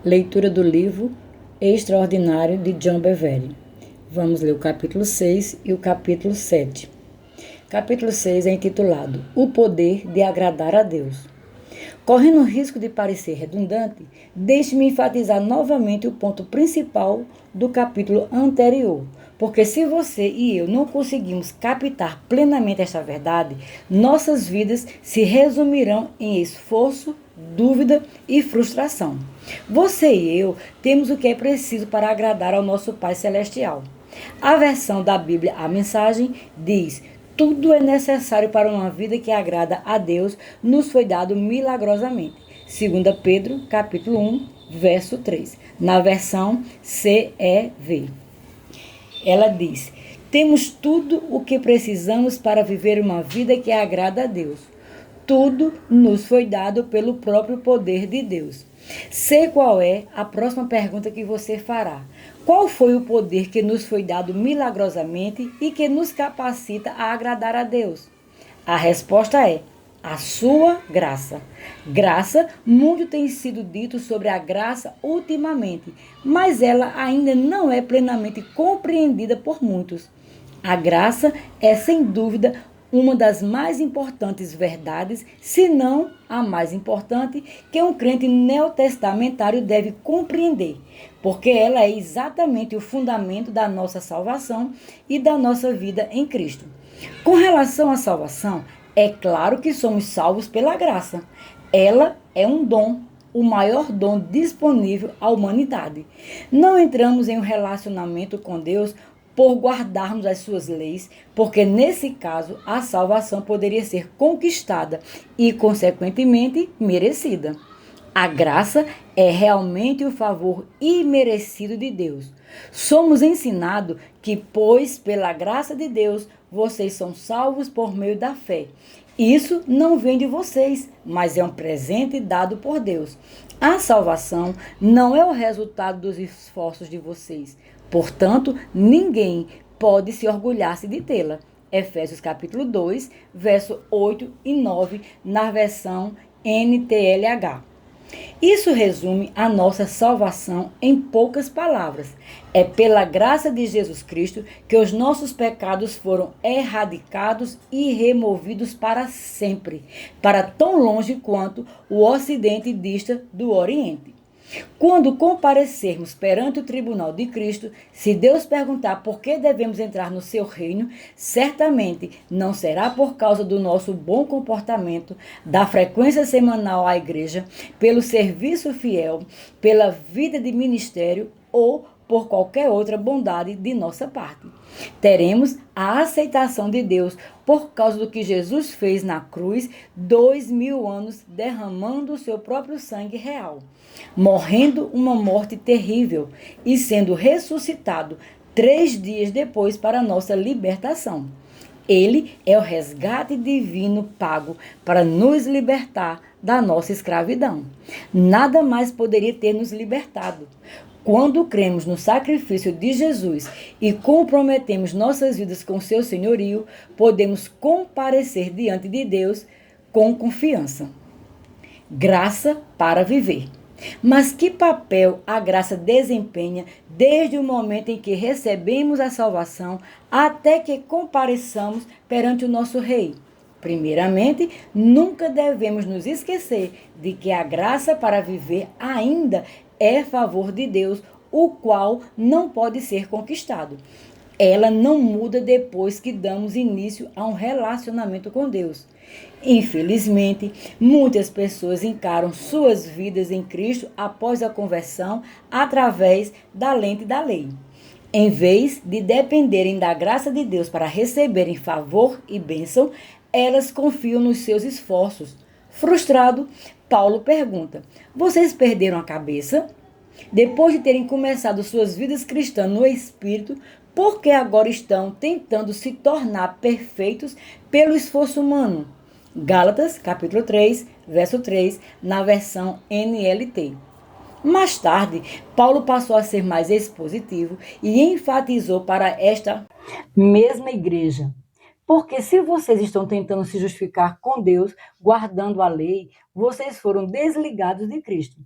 Leitura do livro Extraordinário de John Bevere. Vamos ler o capítulo 6 e o capítulo 7. Capítulo 6 é intitulado O Poder de Agradar a Deus. Correndo o risco de parecer redundante, deixe-me enfatizar novamente o ponto principal do capítulo anterior, porque se você e eu não conseguimos captar plenamente esta verdade, nossas vidas se resumirão em esforço, dúvida e frustração. Você e eu temos o que é preciso para agradar ao nosso Pai Celestial. A versão da Bíblia, a mensagem, diz: tudo é necessário para uma vida que agrada a Deus, nos foi dado milagrosamente. 2 Pedro, capítulo 1, verso 3. Na versão CEV. Ela diz: temos tudo o que precisamos para viver uma vida que agrada a Deus. Tudo nos foi dado pelo próprio poder de Deus. Sei qual é a próxima pergunta que você fará. Qual foi o poder que nos foi dado milagrosamente e que nos capacita a agradar a Deus? A resposta é a sua graça. Graça, muito tem sido dito sobre a graça ultimamente, mas ela ainda não é plenamente compreendida por muitos. A graça é, sem dúvida, uma das mais importantes verdades, se não a mais importante, que um crente neotestamentário deve compreender, porque ela é exatamente o fundamento da nossa salvação e da nossa vida em Cristo. Com relação à salvação, é claro que somos salvos pela graça. Ela é um dom, o maior dom disponível à humanidade. Não entramos em um relacionamento com Deus por guardarmos as suas leis, porque nesse caso a salvação poderia ser conquistada e, consequentemente, merecida. A graça é realmente o favor imerecido de Deus. Somos ensinados que, pois pela graça de Deus, vocês são salvos por meio da fé. Isso não vem de vocês, mas é um presente dado por Deus. A salvação não é o resultado dos esforços de vocês. Portanto, ninguém pode se orgulhar-se de tê-la. Efésios capítulo 2, verso 8 e 9, na versão NTLH. Isso resume a nossa salvação em poucas palavras. É pela graça de Jesus Cristo que os nossos pecados foram erradicados e removidos para sempre, para tão longe quanto o Ocidente dista do Oriente. Quando comparecermos perante o tribunal de Cristo, se Deus perguntar por que devemos entrar no seu reino, certamente não será por causa do nosso bom comportamento, da frequência semanal à igreja, pelo serviço fiel, pela vida de ministério ou por qualquer outra bondade de nossa parte. Teremos a aceitação de Deus por causa do que Jesus fez na cruz 2000 anos, derramando o seu próprio sangue real, morrendo uma morte terrível e sendo ressuscitado 3 dias depois para nossa libertação. Ele é o resgate divino pago para nos libertar da nossa escravidão. Nada mais poderia ter nos libertado. Quando cremos no sacrifício de Jesus e comprometemos nossas vidas com seu senhorio, podemos comparecer diante de Deus com confiança. Graça para viver. Mas que papel a graça desempenha desde o momento em que recebemos a salvação até que compareçamos perante o nosso Rei? Primeiramente, nunca devemos nos esquecer de que a graça para viver ainda é favor de Deus, o qual não pode ser conquistado. Ela não muda depois que damos início a um relacionamento com Deus. Infelizmente, muitas pessoas encaram suas vidas em Cristo após a conversão através da lente da lei. Em vez de dependerem da graça de Deus para receberem favor e bênção, elas confiam nos seus esforços. Frustrado, Paulo pergunta: vocês perderam a cabeça? Depois de terem começado suas vidas cristãs no Espírito, por que agora estão tentando se tornar perfeitos pelo esforço humano? Gálatas, capítulo 3, verso 3, na versão NLT. Mais tarde, Paulo passou a ser mais expositivo e enfatizou para esta mesma igreja: porque se vocês estão tentando se justificar com Deus, guardando a lei, vocês foram desligados de Cristo.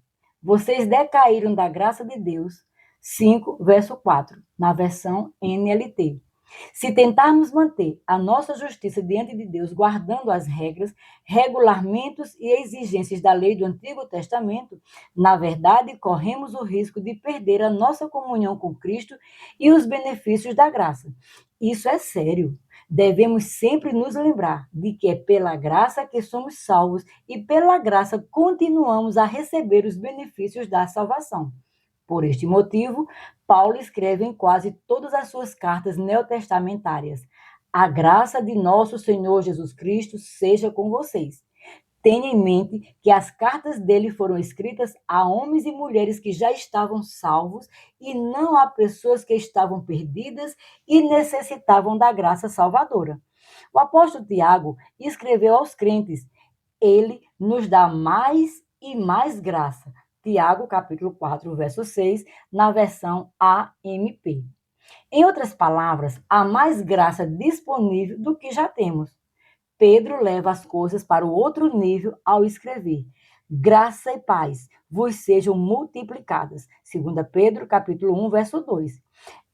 Vocês decaíram da graça de Deus. 5, verso 4, na versão NLT. Se tentarmos manter a nossa justiça diante de Deus, guardando as regras, regulamentos e exigências da lei do Antigo Testamento, na verdade, corremos o risco de perder a nossa comunhão com Cristo e os benefícios da graça. Isso é sério. Devemos sempre nos lembrar de que é pela graça que somos salvos e pela graça continuamos a receber os benefícios da salvação. Por este motivo, Paulo escreve em quase todas as suas cartas neotestamentárias: a graça de nosso Senhor Jesus Cristo seja com vocês. Tenha em mente que as cartas dele foram escritas a homens e mulheres que já estavam salvos e não a pessoas que estavam perdidas e necessitavam da graça salvadora. O apóstolo Tiago escreveu aos crentes: ele nos dá mais e mais graça. Tiago, capítulo 4, verso 6, na versão AMP. Em outras palavras, há mais graça disponível do que já temos. Pedro leva as coisas para o outro nível ao escrever: graça e paz vos sejam multiplicadas. 2 Pedro, capítulo 1, verso 2.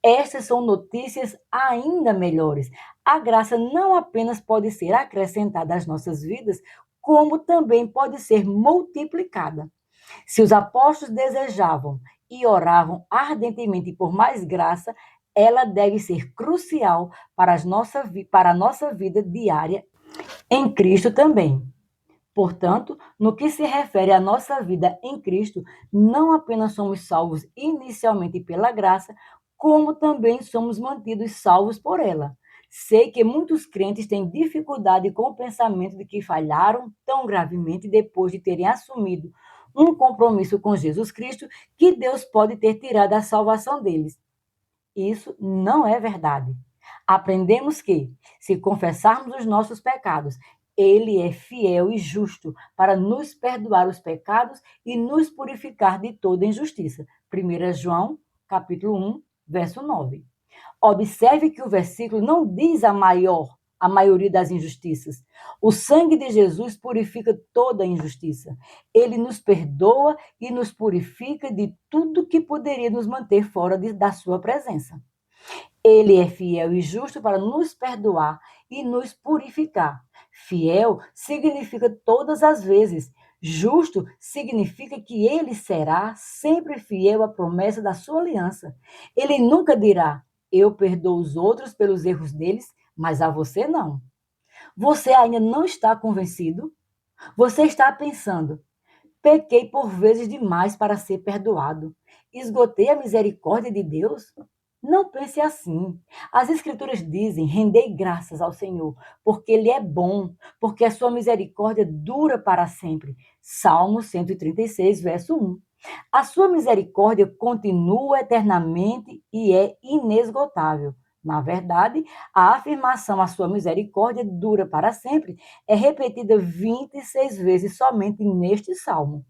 Estas são notícias ainda melhores. A graça não apenas pode ser acrescentada às nossas vidas, como também pode ser multiplicada. Se os apóstolos desejavam e oravam ardentemente por mais graça, ela deve ser crucial para a nossa vida diária em Cristo também. Portanto, no que se refere à nossa vida em Cristo, não apenas somos salvos inicialmente pela graça, como também somos mantidos salvos por ela. Sei que muitos crentes têm dificuldade com o pensamento de que falharam tão gravemente depois de terem assumido um compromisso com Jesus Cristo que Deus pode ter tirado a salvação deles. Isso não é verdade. Aprendemos que, se confessarmos os nossos pecados, ele é fiel e justo para nos perdoar os pecados e nos purificar de toda injustiça. 1 João, capítulo 1, verso 9. Observe que o versículo não diz a maioria das injustiças. O sangue de Jesus purifica toda a injustiça. Ele nos perdoa e nos purifica de tudo que poderia nos manter fora da sua presença. Ele é fiel e justo para nos perdoar e nos purificar. Fiel significa todas as vezes. Justo significa que ele será sempre fiel à promessa da sua aliança. Ele nunca dirá: eu perdoo os outros pelos erros deles, mas a você não. Você ainda não está convencido? Você está pensando: pequei por vezes demais para ser perdoado. Esgotei a misericórdia de Deus? Não pense assim. As Escrituras dizem: rendei graças ao Senhor, porque Ele é bom, porque a sua misericórdia dura para sempre. Salmo 136, verso 1. A sua misericórdia continua eternamente e é inesgotável. Na verdade, a afirmação: a sua misericórdia dura para sempre é repetida 26 vezes somente neste salmo.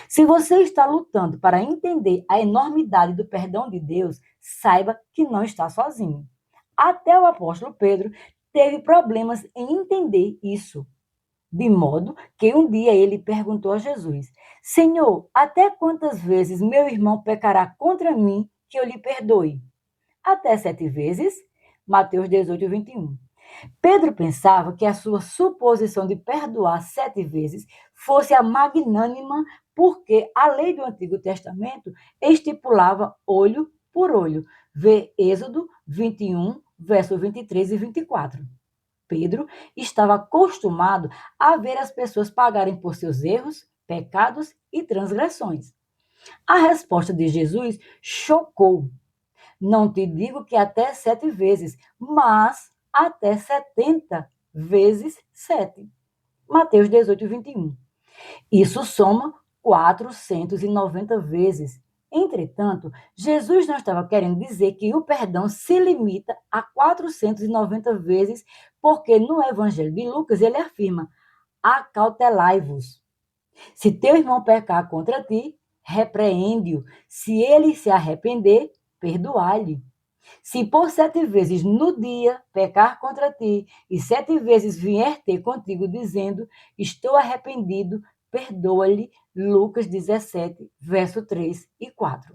Se você está lutando para entender a enormidade do perdão de Deus, saiba que não está sozinho. Até o apóstolo Pedro teve problemas em entender isso. De modo que um dia ele perguntou a Jesus: Senhor, até quantas vezes meu irmão pecará contra mim que eu lhe perdoe? Até 7 vezes? Mateus 18, 21. Pedro pensava que a sua suposição de perdoar 7 vezes fosse a magnânima, porque a lei do Antigo Testamento estipulava olho por olho. Vê Êxodo 21, verso 23 e 24. Pedro estava acostumado a ver as pessoas pagarem por seus erros, pecados e transgressões. A resposta de Jesus chocou. Não te digo que até 7 vezes, mas até 70 vezes 7. Mateus 18, 21. Isso soma 490 vezes. Entretanto, Jesus não estava querendo dizer que o perdão se limita a 490 vezes, porque no Evangelho de Lucas ele afirma: acautelai-vos. Se teu irmão pecar contra ti, repreende-o. Se ele se arrepender, perdoai-lhe. Se por 7 vezes no dia pecar contra ti, e 7 vezes vier ter contigo dizendo: estou arrependido, perdoa-lhe. Lucas 17, verso 3 e 4.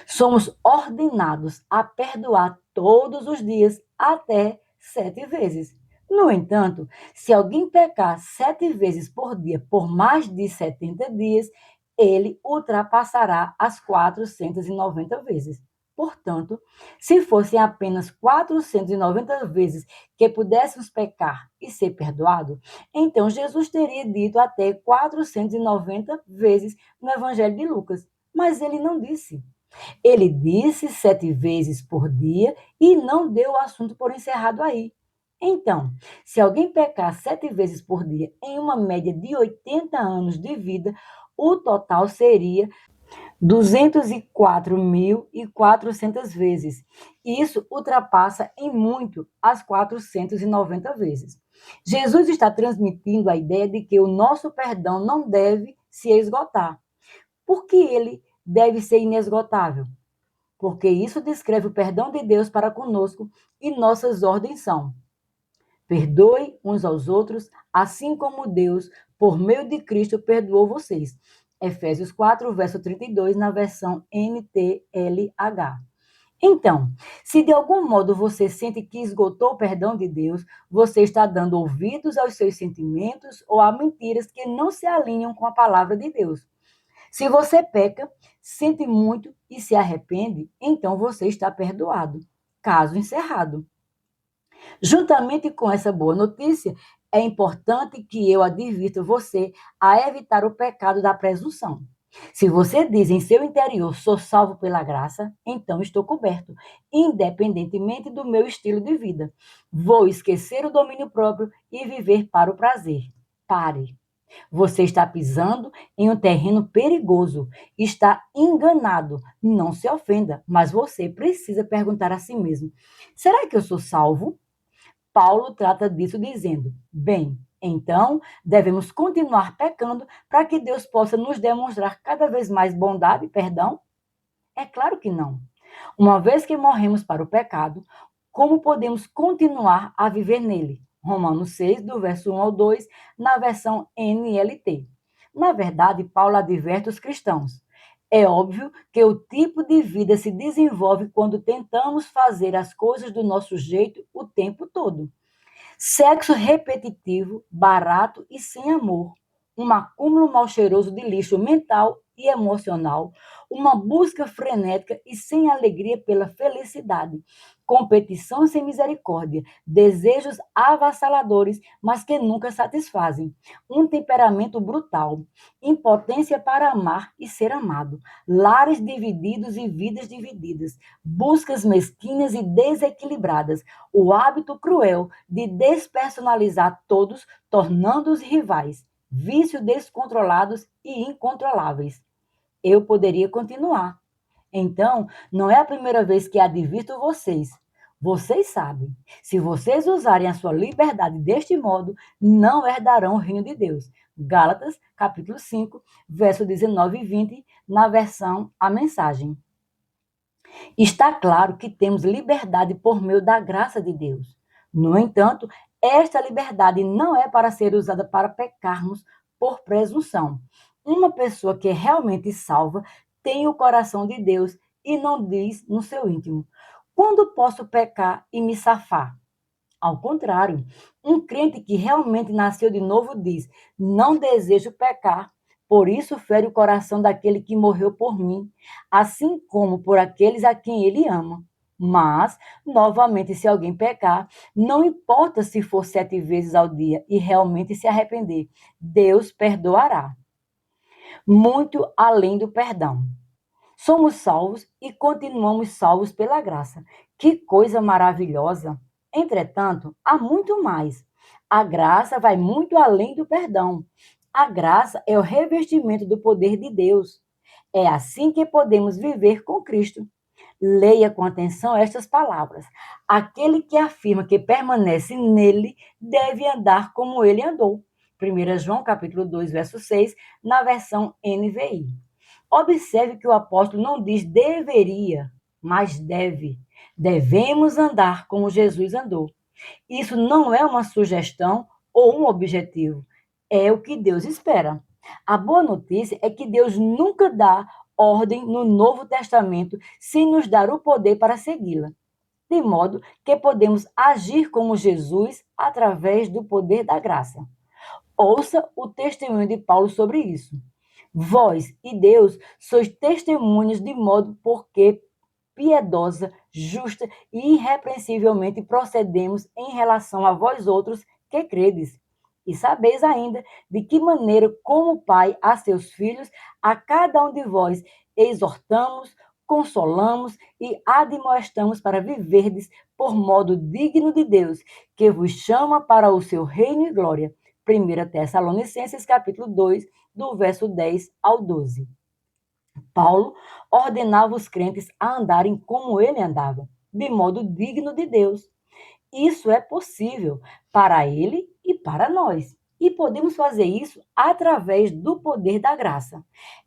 Somos ordenados a perdoar todos os dias até 7 vezes. No entanto, se alguém pecar 7 vezes por dia por mais de 70 dias, ele ultrapassará as 490 vezes. Portanto, se fossem apenas 490 vezes que pudéssemos pecar e ser perdoado, então Jesus teria dito até 490 vezes no Evangelho de Lucas. Mas ele não disse. Ele disse 7 vezes por dia e não deu o assunto por encerrado aí. Então, se alguém pecar 7 vezes por dia em uma média de 80 anos de vida, o total seria 204.400 vezes. Isso ultrapassa em muito as 490 vezes. Jesus está transmitindo a ideia de que o nosso perdão não deve se esgotar. Por que ele deve ser inesgotável? Porque isso descreve o perdão de Deus para conosco e nossas ordens são: perdoe uns aos outros, assim como Deus, por meio de Cristo, perdoou vocês. Efésios 4, verso 32, na versão NTLH. Então, se de algum modo você sente que esgotou o perdão de Deus, você está dando ouvidos aos seus sentimentos ou a mentiras que não se alinham com a palavra de Deus. Se você peca, sente muito e se arrepende, então você está perdoado. Caso encerrado. Juntamente com essa boa notícia, é importante que eu advirta você a evitar o pecado da presunção. Se você diz em seu interior, sou salvo pela graça, então estou coberto, independentemente do meu estilo de vida. Vou esquecer o domínio próprio e viver para o prazer. Pare. Você está pisando em um terreno perigoso, está enganado. Não se ofenda, mas você precisa perguntar a si mesmo: será que eu sou salvo? Paulo trata disso dizendo: bem, então devemos continuar pecando para que Deus possa nos demonstrar cada vez mais bondade e perdão? É claro que não. Uma vez que morremos para o pecado, como podemos continuar a viver nele? Romanos 6, do verso 1 ao 2, na versão NLT. Na verdade, Paulo adverte os cristãos. É óbvio que o tipo de vida se desenvolve quando tentamos fazer as coisas do nosso jeito o tempo todo. Sexo repetitivo, barato e sem amor. Um acúmulo mal cheiroso de lixo mental e emocional, uma busca frenética e sem alegria pela felicidade, competição sem misericórdia, desejos avassaladores, mas que nunca satisfazem, um temperamento brutal, impotência para amar e ser amado, lares divididos e vidas divididas, buscas mesquinhas e desequilibradas, o hábito cruel de despersonalizar todos, tornando-os rivais, vícios descontrolados e incontroláveis. Eu poderia continuar. Então, não é a primeira vez que advirto vocês. Vocês sabem, se vocês usarem a sua liberdade deste modo, não herdarão o reino de Deus. Gálatas, capítulo 5, verso 19 e 20, na versão A Mensagem. Está claro que temos liberdade por meio da graça de Deus. No entanto, esta liberdade não é para ser usada para pecarmos por presunção. Uma pessoa que é realmente salva tem o coração de Deus e não diz no seu íntimo: quando posso pecar e me safar? Ao contrário, um crente que realmente nasceu de novo diz: não desejo pecar, por isso fere o coração daquele que morreu por mim, assim como por aqueles a quem ele ama. Mas, novamente, se alguém pecar, não importa se for 7 vezes ao dia e realmente se arrepender, Deus perdoará. Muito além do perdão. Somos salvos e continuamos salvos pela graça. Que coisa maravilhosa! Entretanto, há muito mais. A graça vai muito além do perdão. A graça é o revestimento do poder de Deus. É assim que podemos viver com Cristo. Leia com atenção estas palavras. Aquele que afirma que permanece nele deve andar como ele andou. 1 João capítulo 2, verso 6, na versão NVI. Observe que o apóstolo não diz deveria, mas deve. Devemos andar como Jesus andou. Isso não é uma sugestão ou um objetivo. É o que Deus espera. A boa notícia é que Deus nunca dá ordem no Novo Testamento sem nos dar o poder para segui-la, de modo que podemos agir como Jesus através do poder da graça. Ouça o testemunho de Paulo sobre isso. Vós e Deus sois testemunhas de modo porque piedosa, justa e irrepreensivelmente procedemos em relação a vós outros que credes. E sabeis ainda de que maneira, como Pai a seus filhos, a cada um de vós exortamos, consolamos e admoestamos para viverdes por modo digno de Deus, que vos chama para o seu reino e glória. 1 Tessalonicenses, capítulo 2, do verso 10 ao 12. Paulo ordenava os crentes a andarem como ele andava, de modo digno de Deus. Isso é possível para ele e para nós. E podemos fazer isso através do poder da graça.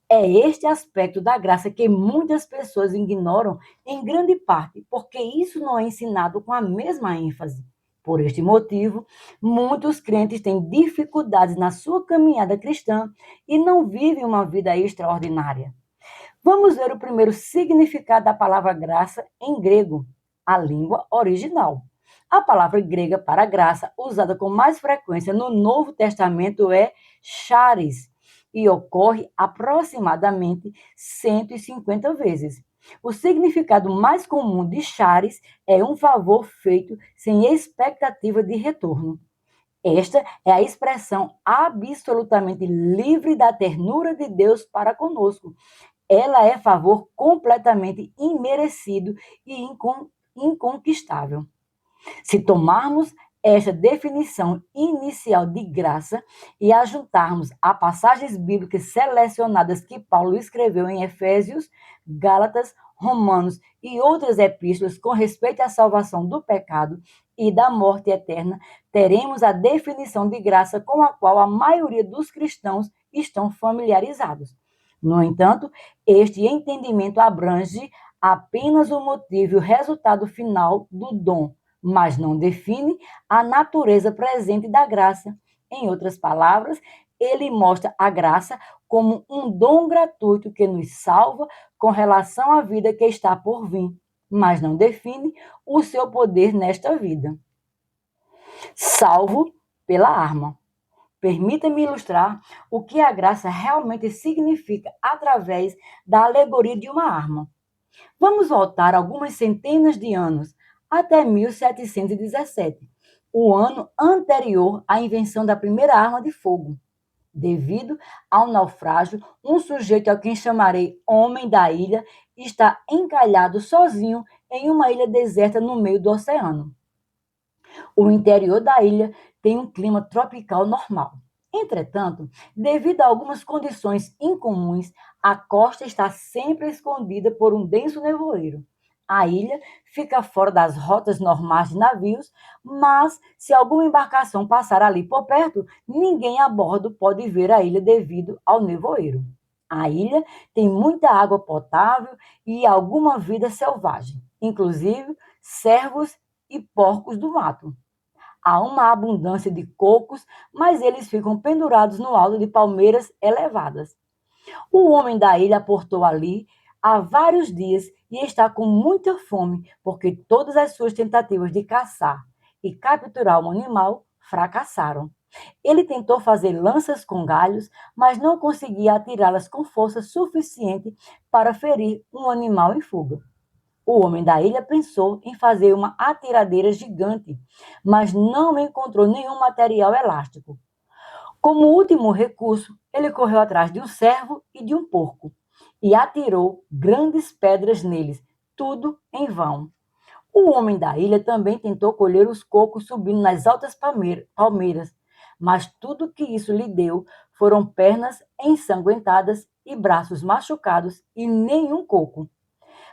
É este aspecto da graça que muitas pessoas ignoram em grande parte, porque isso não é ensinado com a mesma ênfase. Por este motivo, muitos crentes têm dificuldades na sua caminhada cristã e não vivem uma vida extraordinária. Vamos ver o primeiro significado da palavra graça em grego, a língua original. A palavra grega para graça, usada com mais frequência no Novo Testamento, é charis, e ocorre aproximadamente 150 vezes. O significado mais comum de charis é um favor feito sem expectativa de retorno. Esta é a expressão absolutamente livre da ternura de Deus para conosco. Ela é favor completamente imerecido e inconquistável. Se tomarmos esta definição inicial de graça e a juntarmos a passagens bíblicas selecionadas que Paulo escreveu em Efésios, Gálatas, Romanos e outras epístolas com respeito à salvação do pecado e da morte eterna, teremos a definição de graça com a qual a maioria dos cristãos estão familiarizados. No entanto, este entendimento abrange apenas o motivo e o resultado final do dom, mas não define a natureza presente da graça. Em outras palavras, ele mostra a graça como um dom gratuito que nos salva com relação à vida que está por vir, mas não define o seu poder nesta vida. Salvo pela arma. Permita-me ilustrar o que a graça realmente significa através da alegoria de uma arma. Vamos voltar algumas centenas de anos, até 1717, o ano anterior à invenção da primeira arma de fogo. Devido ao naufrágio, um sujeito a quem chamarei Homem da Ilha está encalhado sozinho em uma ilha deserta no meio do oceano. O interior da ilha tem um clima tropical normal. Entretanto, devido a algumas condições incomuns, a costa está sempre escondida por um denso nevoeiro. A ilha fica fora das rotas normais de navios, mas se alguma embarcação passar ali por perto, ninguém a bordo pode ver a ilha devido ao nevoeiro. A ilha tem muita água potável e alguma vida selvagem, inclusive cervos e porcos do mato. Há uma abundância de cocos, mas eles ficam pendurados no alto de palmeiras elevadas. O homem da ilha aportou ali há vários dias e está com muita fome, porque todas as suas tentativas de caçar e capturar um animal fracassaram. Ele tentou fazer lanças com galhos, mas não conseguia atirá-las com força suficiente para ferir um animal em fuga. O homem da ilha pensou em fazer uma atiradeira gigante, mas não encontrou nenhum material elástico. Como último recurso, ele correu atrás de um cervo e de um porco e atirou grandes pedras neles, tudo em vão. O homem da ilha também tentou colher os cocos subindo nas altas palmeiras, mas tudo que isso lhe deu foram pernas ensanguentadas e braços machucados e nenhum coco.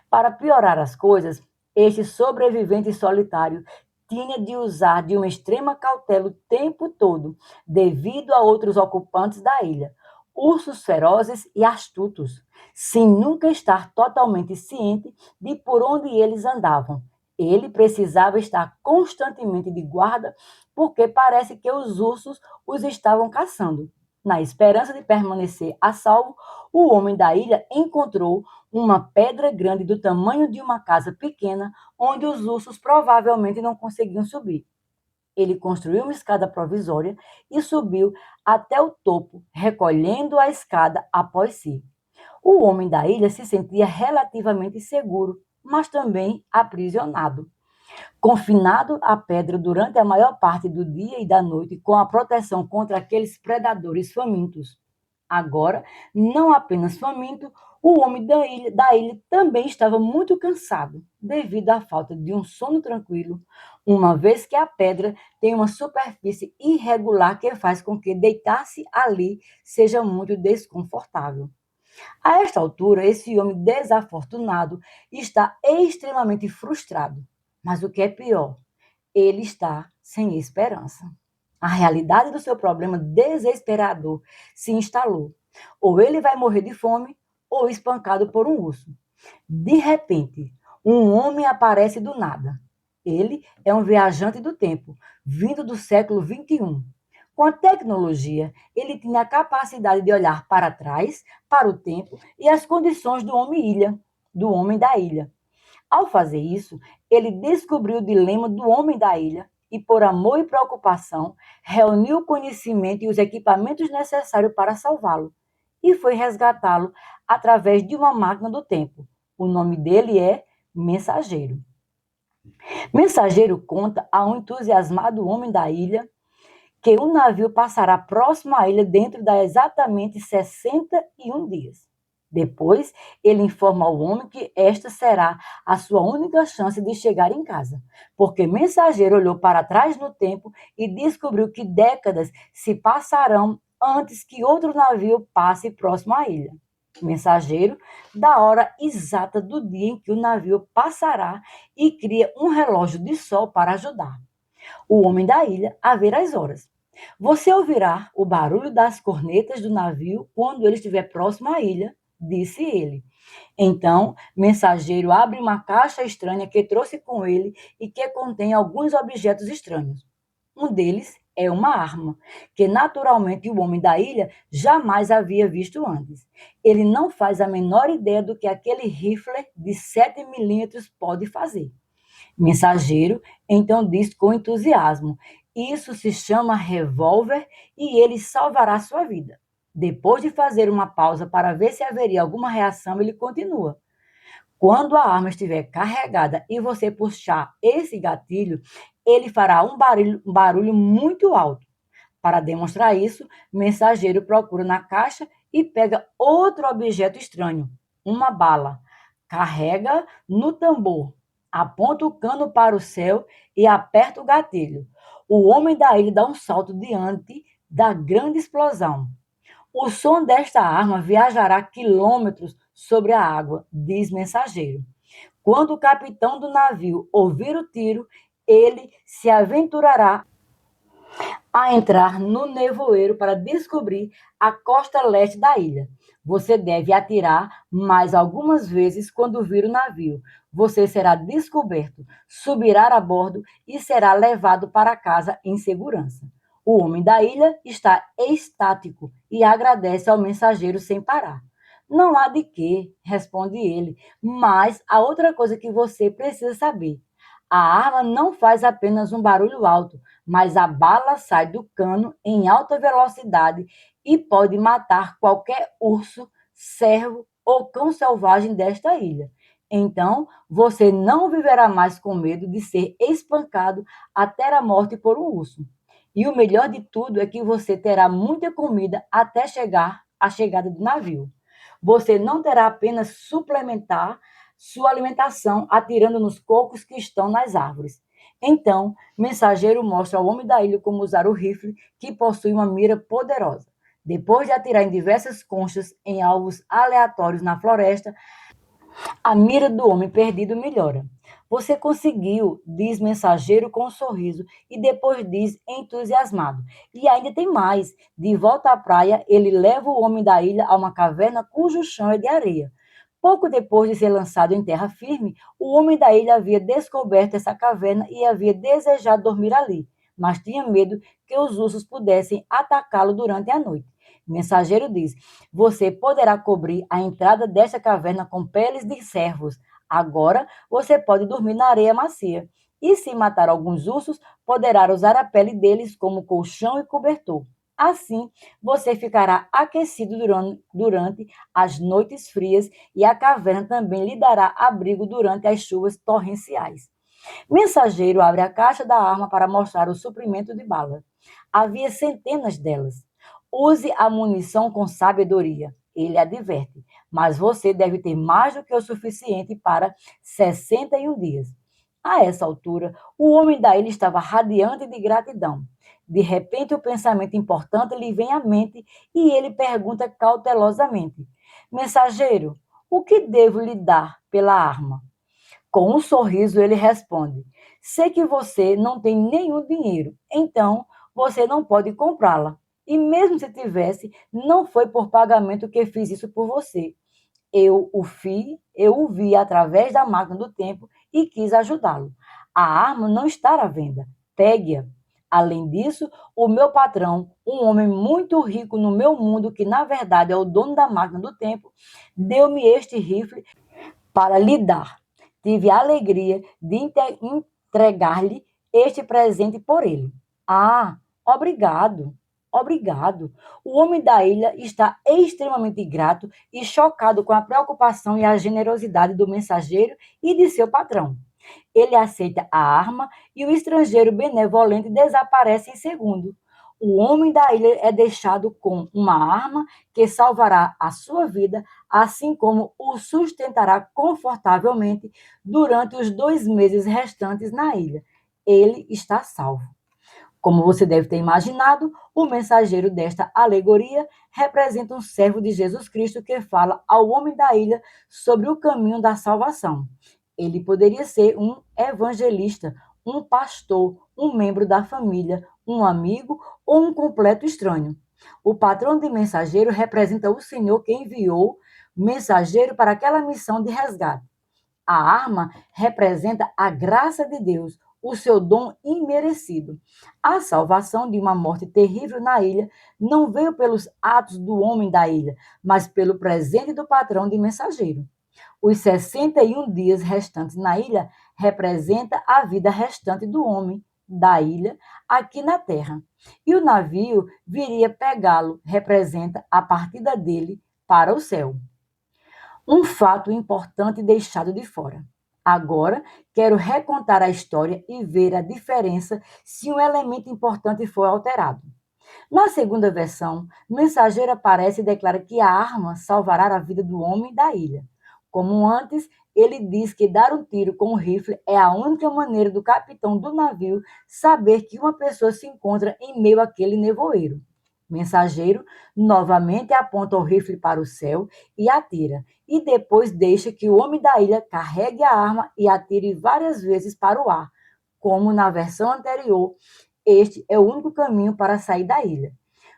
Para piorar as coisas, este sobrevivente solitário tinha de usar de uma extrema cautela o tempo todo, devido a outros ocupantes da ilha, ursos ferozes e astutos, sem nunca estar totalmente ciente de por onde eles andavam. Ele precisava estar constantemente de guarda, porque parece que os ursos os estavam caçando. Na esperança de permanecer a salvo, o homem da ilha encontrou uma pedra grande do tamanho de uma casa pequena, onde os ursos provavelmente não conseguiam subir. Ele construiu uma escada provisória e subiu até o topo, recolhendo a escada após si. O homem da ilha se sentia relativamente seguro, mas também aprisionado. Confinado à pedra durante a maior parte do dia e da noite, com a proteção contra aqueles predadores famintos. Agora, não apenas faminto, o homem da ilha também estava muito cansado, devido à falta de um sono tranquilo, uma vez que a pedra tem uma superfície irregular que faz com que deitar-se ali seja muito desconfortável. A esta altura, esse homem desafortunado está extremamente frustrado. Mas o que é pior, ele está sem esperança. A realidade do seu problema desesperador se instalou. Ou ele vai morrer de fome, ou espancado por um urso. De repente, um homem aparece do nada. Ele é um viajante do tempo, vindo do século XXI. Com a tecnologia, ele tinha a capacidade de olhar para trás, para o tempo e as condições do homem da ilha. Ao fazer isso, ele descobriu o dilema do homem da ilha e, por amor e preocupação, reuniu o conhecimento e os equipamentos necessários para salvá-lo e foi resgatá-lo através de uma máquina do tempo. O nome dele é Mensageiro. Mensageiro conta a um entusiasmado homem da ilha que o navio passará próximo à ilha dentro de exatamente 61 dias. Depois, ele informa ao homem que esta será a sua única chance de chegar em casa, porque Mensageiro olhou para trás no tempo e descobriu que décadas se passarão antes que outro navio passe próximo à ilha. Mensageiro dá a hora exata do dia em que o navio passará e cria um relógio de sol para ajudar o homem da ilha a ver as horas. Você ouvirá o barulho das cornetas do navio quando ele estiver próximo à ilha, disse ele. Então, Mensageiro abre uma caixa estranha que trouxe com ele e que contém alguns objetos estranhos. Um deles é uma arma, que naturalmente o homem da ilha jamais havia visto antes. Ele não faz a menor ideia do que aquele rifle de 7 milímetros pode fazer. Mensageiro então diz com entusiasmo: Isso se chama revólver e ele salvará sua vida. Depois de fazer uma pausa para ver se haveria alguma reação, ele continua: Quando a arma estiver carregada e você puxar esse gatilho, ele fará um barulho muito alto. Para demonstrar isso, Mensageiro procura na caixa e pega outro objeto estranho, uma bala. Carrega no tambor, aponta o cano para o céu e aperta o gatilho. O homem da ilha dá um salto diante da grande explosão. O som desta arma viajará quilômetros sobre a água, diz Mensageiro. Quando o capitão do navio ouvir o tiro, ele se aventurará a entrar no nevoeiro para descobrir a costa leste da ilha. Você deve atirar mais algumas vezes quando vir o navio. Você será descoberto, subirá a bordo e será levado para casa em segurança. O homem da ilha está estático e agradece ao mensageiro sem parar. Não há de quê, responde ele, mas há outra coisa que você precisa saber. A arma não faz apenas um barulho alto, mas a bala sai do cano em alta velocidade e pode matar qualquer urso, cervo ou cão selvagem desta ilha. Então, você não viverá mais com medo de ser espancado até a morte por um urso. E o melhor de tudo é que você terá muita comida até chegar a chegada do navio. Você não terá apenas suplementar sua alimentação atirando nos cocos que estão nas árvores. Então, Mensageiro mostra ao homem da ilha como usar o rifle, que possui uma mira poderosa. Depois de atirar em diversas conchas em alvos aleatórios na floresta, a mira do homem perdido melhora. Você conseguiu, diz Mensageiro com um sorriso, e depois diz entusiasmado. E ainda tem mais. De volta à praia, ele leva o homem da ilha a uma caverna cujo chão é de areia. Pouco depois de ser lançado em terra firme, o homem da ilha havia descoberto essa caverna e havia desejado dormir ali, mas tinha medo que os ursos pudessem atacá-lo durante a noite. Mensageiro diz: você poderá cobrir a entrada desta caverna com peles de cervos. Agora você pode dormir na areia macia. E se matar alguns ursos, poderá usar a pele deles como colchão e cobertor. Assim, você ficará aquecido durante as noites frias e a caverna também lhe dará abrigo durante as chuvas torrenciais. Mensageiro abre a caixa da arma para mostrar o suprimento de bala. Havia centenas delas. Use a munição com sabedoria, ele adverte, mas você deve ter mais do que o suficiente para 61 dias. A essa altura, o homem da ilha estava radiante de gratidão. De repente, o pensamento importante lhe vem à mente e ele pergunta cautelosamente: Mensageiro, o que devo lhe dar pela arma? Com um sorriso, ele responde: sei que você não tem nenhum dinheiro, então você não pode comprá-la. E mesmo se tivesse, não foi por pagamento que fiz isso por você. Eu o vi através da máquina do tempo e quis ajudá-lo. A arma não está à venda. Pegue-a. Além disso, o meu patrão, um homem muito rico no meu mundo, que na verdade é o dono da máquina do tempo, deu-me este rifle para lhe dar. Tive a alegria de entregar-lhe este presente por ele. Ah, obrigado, obrigado. O homem da ilha está extremamente grato e chocado com a preocupação e a generosidade do mensageiro e de seu patrão. Ele aceita a arma e o estrangeiro benevolente desaparece em segundo. O homem da ilha é deixado com uma arma que salvará a sua vida, assim como o sustentará confortavelmente durante os 2 meses restantes na ilha. Ele está salvo. Como você deve ter imaginado, o mensageiro desta alegoria representa um servo de Jesus Cristo que fala ao homem da ilha sobre o caminho da salvação. Ele poderia ser um evangelista, um pastor, um membro da família, um amigo ou um completo estranho. O patrão de mensageiro representa o Senhor que enviou mensageiro para aquela missão de resgate. A arma representa a graça de Deus, o seu dom imerecido. A salvação de uma morte terrível na ilha não veio pelos atos do homem da ilha, mas pelo presente do patrão de mensageiro. Os 61 dias restantes na ilha representa a vida restante do homem da ilha aqui na terra. E o navio viria pegá-lo, representa a partida dele para o céu. Um fato importante deixado de fora. Agora, quero recontar a história e ver a diferença se um elemento importante for alterado. Na segunda versão, o mensageiro aparece e declara que a arma salvará a vida do homem da ilha. Como antes, ele diz que dar um tiro com o rifle é a única maneira do capitão do navio saber que uma pessoa se encontra em meio àquele nevoeiro. O mensageiro novamente aponta o rifle para o céu e atira, e depois deixa que o homem da ilha carregue a arma e atire várias vezes para o ar. Como na versão anterior, este é o único caminho para sair da ilha.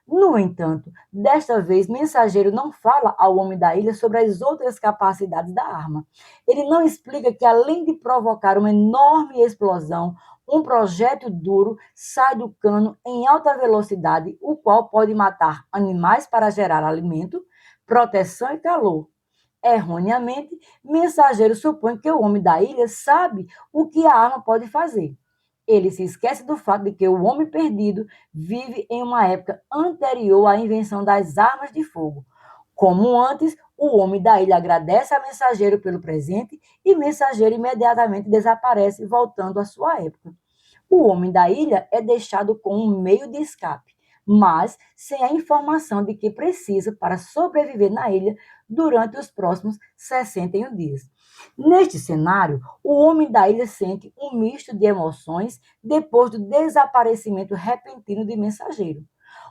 No entanto, desta vez, o mensageiro não fala ao homem da ilha sobre as outras capacidades da arma. Ele não explica que, além de provocar uma enorme explosão, um projétil duro sai do cano em alta velocidade, o qual pode matar animais para gerar alimento, proteção e calor. Erroneamente, o mensageiro supõe que o homem da ilha sabe o que a arma pode fazer. Ele se esquece do fato de que o homem perdido vive em uma época anterior à invenção das armas de fogo. Como antes, o homem da ilha agradece a mensageiro pelo presente e o mensageiro imediatamente desaparece, voltando à sua época. O homem da ilha é deixado com um meio de escape, mas sem a informação de que precisa para sobreviver na ilha durante os próximos 61 dias. Neste cenário, o homem da ilha sente um misto de emoções depois do desaparecimento repentino de mensageiro.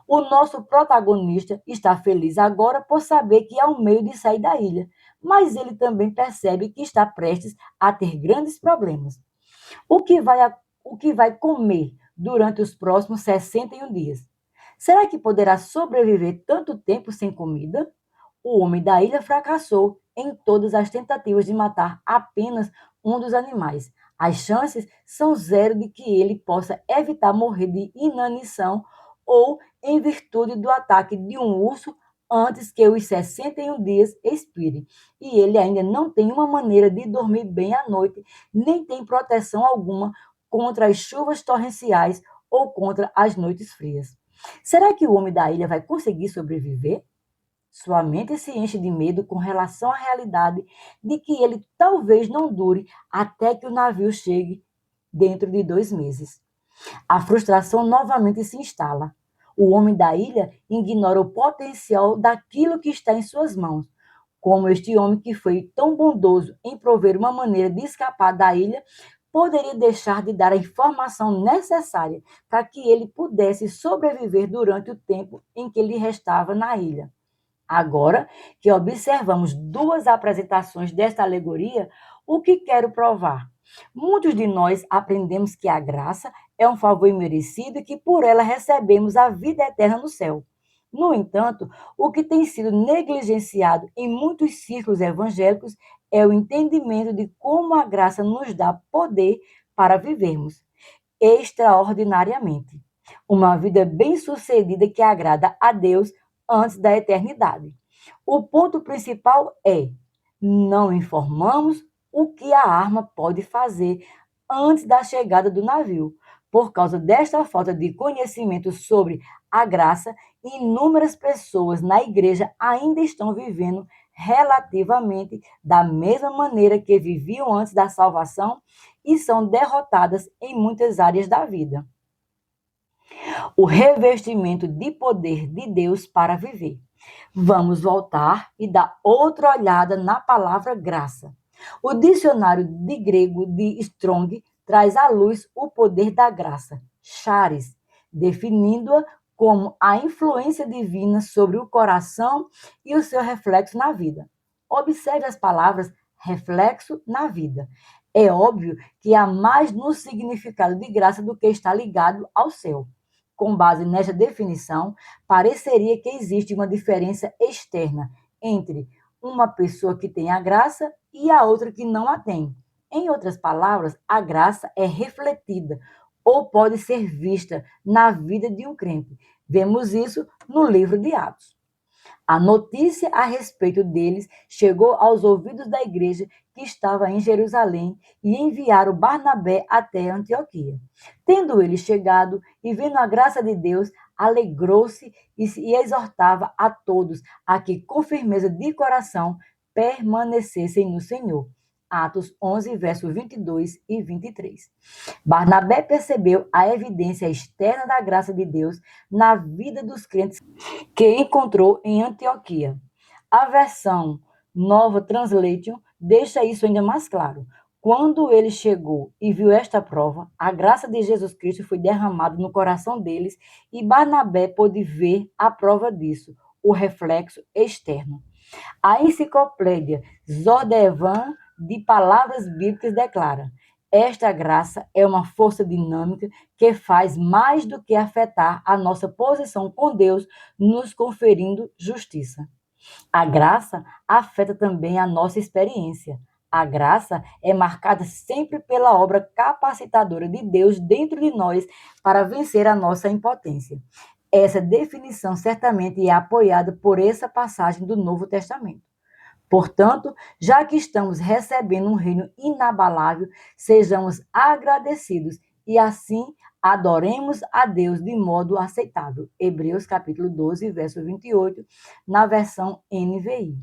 O nosso protagonista está feliz agora por saber que há um meio de sair da ilha, mas ele também percebe que está prestes a ter grandes problemas. O que vai comer durante os próximos 61 dias? Será que poderá sobreviver tanto tempo sem comida? O homem da ilha fracassou em todas as tentativas de matar apenas um dos animais. As chances são zero de que ele possa evitar morrer de inanição ou em virtude do ataque de um urso antes que os 61 dias expirem. E ele ainda não tem uma maneira de dormir bem à noite, nem tem proteção alguma contra as chuvas torrenciais ou contra as noites frias. Será que o homem da ilha vai conseguir sobreviver? Sua mente se enche de medo com relação à realidade de que ele talvez não dure até que o navio chegue dentro de 2 meses. A frustração novamente se instala. O homem da ilha ignora o potencial daquilo que está em suas mãos, como este homem que foi tão bondoso em prover uma maneira de escapar da ilha, poderia deixar de dar a informação necessária para que ele pudesse sobreviver durante o tempo em que lhe restava na ilha. Agora que observamos duas apresentações desta alegoria, o que quero provar? Muitos de nós aprendemos que a graça é um favor imerecido e que por ela recebemos a vida eterna no céu. No entanto, o que tem sido negligenciado em muitos círculos evangélicos é o entendimento de como a graça nos dá poder para vivermos extraordinariamente uma vida bem-sucedida que agrada a Deus antes da eternidade. O ponto principal é: não informamos o que a arma pode fazer antes da chegada do navio. Por causa desta falta de conhecimento sobre a graça, inúmeras pessoas na igreja ainda estão vivendo relativamente da mesma maneira que viviam antes da salvação e são derrotadas em muitas áreas da vida. O revestimento de poder de Deus para viver. Vamos voltar e dar outra olhada na palavra graça. O dicionário de grego de Strong traz à luz o poder da graça, charis, definindo-a como a influência divina sobre o coração e o seu reflexo na vida. Observe as palavras reflexo na vida. É óbvio que há mais no significado de graça do que está ligado ao céu. Com base nesta definição, pareceria que existe uma diferença externa entre uma pessoa que tem a graça e a outra que não a tem. Em outras palavras, a graça é refletida ou pode ser vista na vida de um crente. Vemos isso no livro de Atos. A notícia a respeito deles chegou aos ouvidos da igreja que estava em Jerusalém e enviaram Barnabé até Antioquia. Tendo ele chegado e vendo a graça de Deus, alegrou-se e exortava a todos a que, com firmeza de coração, permanecessem no Senhor. Atos 11, versos 22 e 23. Barnabé percebeu a evidência externa da graça de Deus na vida dos crentes que encontrou em Antioquia. A versão Nova Translation deixa isso ainda mais claro. Quando ele chegou e viu esta prova, a graça de Jesus Cristo foi derramada no coração deles e Barnabé pôde ver a prova disso, o reflexo externo. A enciclopédia Zordevan de Palavras Bíblicas declara: esta graça é uma força dinâmica que faz mais do que afetar a nossa posição com Deus, nos conferindo justiça. A graça afeta também a nossa experiência. A graça é marcada sempre pela obra capacitadora de Deus dentro de nós para vencer a nossa impotência. Essa definição certamente é apoiada por essa passagem do Novo Testamento. Portanto, já que estamos recebendo um reino inabalável, sejamos agradecidos e assim adoremos a Deus de modo aceitável. Hebreus capítulo 12, verso 28, na versão NVI.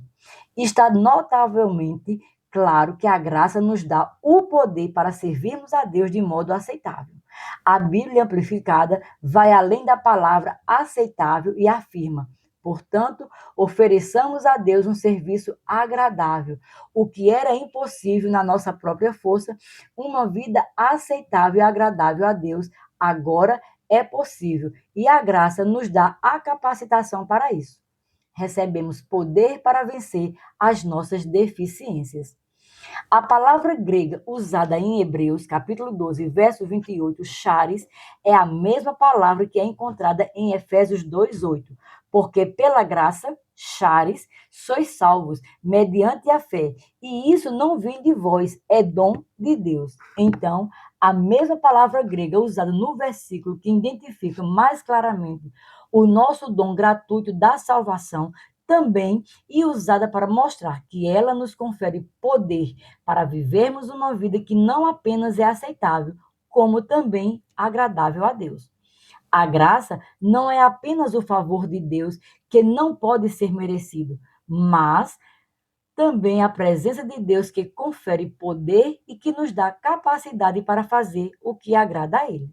Está notavelmente claro que a graça nos dá o poder para servirmos a Deus de modo aceitável. A Bíblia amplificada vai além da palavra aceitável e afirma: portanto, ofereçamos a Deus um serviço agradável, o que era impossível na nossa própria força, uma vida aceitável e agradável a Deus, agora é possível, e a graça nos dá a capacitação para isso. Recebemos poder para vencer as nossas deficiências. A palavra grega usada em Hebreus, capítulo 12, verso 28, charis, é a mesma palavra que é encontrada em Efésios 2:8. Porque pela graça, charis, sois salvos, mediante a fé. E isso não vem de vós, é dom de Deus. Então, a mesma palavra grega usada no versículo que identifica mais claramente o nosso dom gratuito da salvação também e usada para mostrar que ela nos confere poder para vivermos uma vida que não apenas é aceitável, como também agradável a Deus. A graça não é apenas o favor de Deus que não pode ser merecido, mas também a presença de Deus que confere poder e que nos dá capacidade para fazer o que agrada a Ele.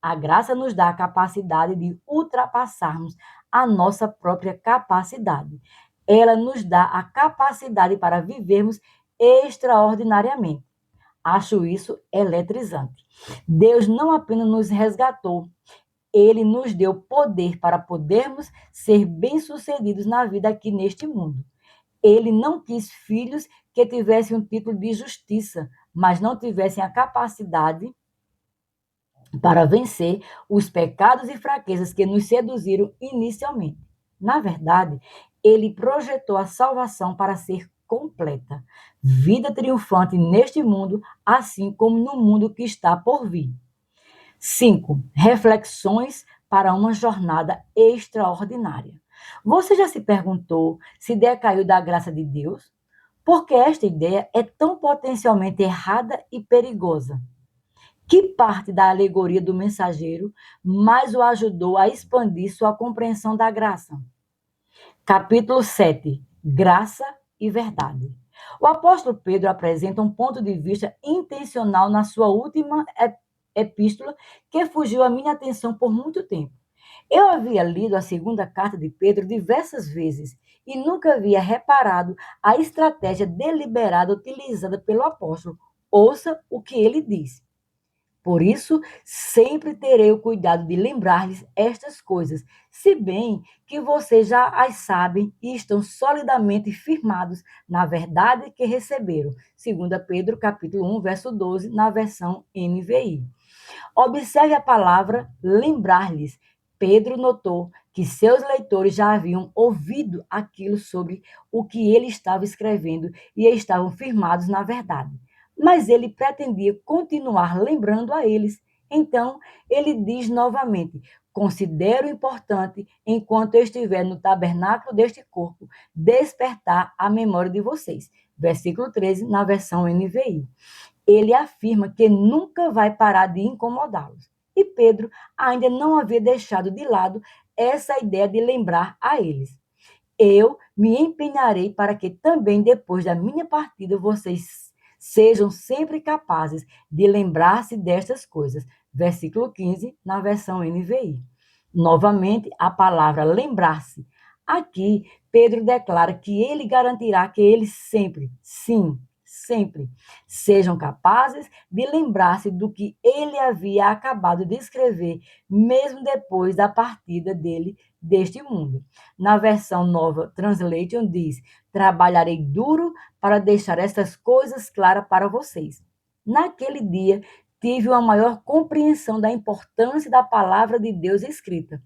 A graça nos dá a capacidade de ultrapassarmos a nossa própria capacidade. Ela nos dá a capacidade para vivermos extraordinariamente. Acho isso eletrizante. Deus não apenas nos resgatou, ele nos deu poder para podermos ser bem-sucedidos na vida aqui neste mundo. Ele não quis filhos que tivessem um título de justiça, mas não tivessem a capacidade para vencer os pecados e fraquezas que nos seduziram inicialmente. Na verdade, ele projetou a salvação para ser completa, vida triunfante neste mundo, assim como no mundo que está por vir. 5. Reflexões para uma jornada extraordinária. Você já se perguntou se decaiu da graça de Deus? Porque esta ideia é tão potencialmente errada e perigosa. Que parte da alegoria do mensageiro mais o ajudou a expandir sua compreensão da graça? Capítulo 7. Graça e verdade. O apóstolo Pedro apresenta um ponto de vista intencional na sua última epístola que fugiu à minha atenção por muito tempo. Eu havia lido a segunda carta de Pedro diversas vezes e nunca havia reparado a estratégia deliberada utilizada pelo apóstolo. Ouça o que ele diz. Por isso, sempre terei o cuidado de lembrar-lhes estas coisas, se bem que vocês já as sabem e estão solidamente firmados na verdade que receberam. 2 Pedro, capítulo 1, verso 12, na versão NVI. Observe a palavra lembrar-lhes. Pedro notou que seus leitores já haviam ouvido aquilo sobre o que ele estava escrevendo e estavam firmados na verdade. Mas ele pretendia continuar lembrando a eles. Então, ele diz novamente: considero importante, enquanto eu estiver no tabernáculo deste corpo, despertar a memória de vocês. Versículo 13, na versão NVI. Ele afirma que nunca vai parar de incomodá-los. E Pedro ainda não havia deixado de lado essa ideia de lembrar a eles. Eu me empenharei para que também depois da minha partida vocês sejam sempre capazes de lembrar-se destas coisas. Versículo 15, na versão NVI. Novamente, a palavra lembrar-se. Aqui, Pedro declara que ele garantirá que eles sempre, sim, sempre, sejam capazes de lembrar-se do que ele havia acabado de escrever, mesmo depois da partida dele deste mundo. Na versão Nova Translation diz: trabalharei duro para deixar essas coisas claras para vocês. Naquele dia, tive uma maior compreensão da importância da palavra de Deus escrita.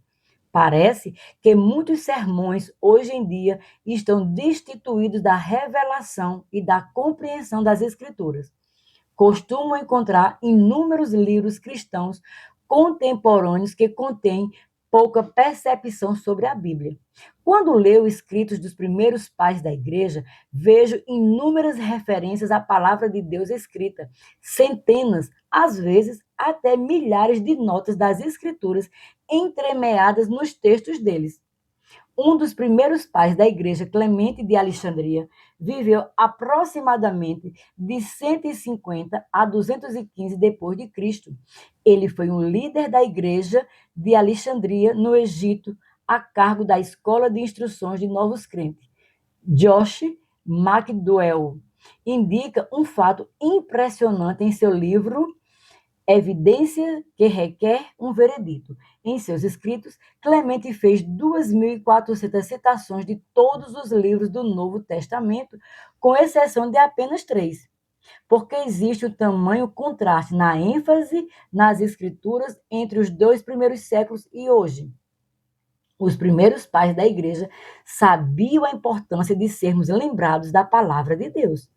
Parece que muitos sermões hoje em dia estão destituídos da revelação e da compreensão das Escrituras. Costumo encontrar inúmeros livros cristãos contemporâneos que contêm pouca percepção sobre a Bíblia. Quando leio escritos dos primeiros pais da igreja, vejo inúmeras referências à palavra de Deus escrita, centenas, às vezes até milhares de notas das escrituras entremeadas nos textos deles. Um dos primeiros pais da igreja, Clemente de Alexandria, viveu aproximadamente de 150 a 215 depois de Cristo. Ele foi um líder da igreja de Alexandria, no Egito, a cargo da Escola de Instruções de Novos Crentes. Josh McDowell indica um fato impressionante em seu livro Evidência que requer um veredito. Em seus escritos, Clemente fez 2.400 citações de todos os livros do Novo Testamento, com exceção de apenas 3, porque existe um tamanho contraste na ênfase nas escrituras entre os 2 primeiros séculos e hoje. Os primeiros pais da igreja sabiam a importância de sermos lembrados da palavra de Deus.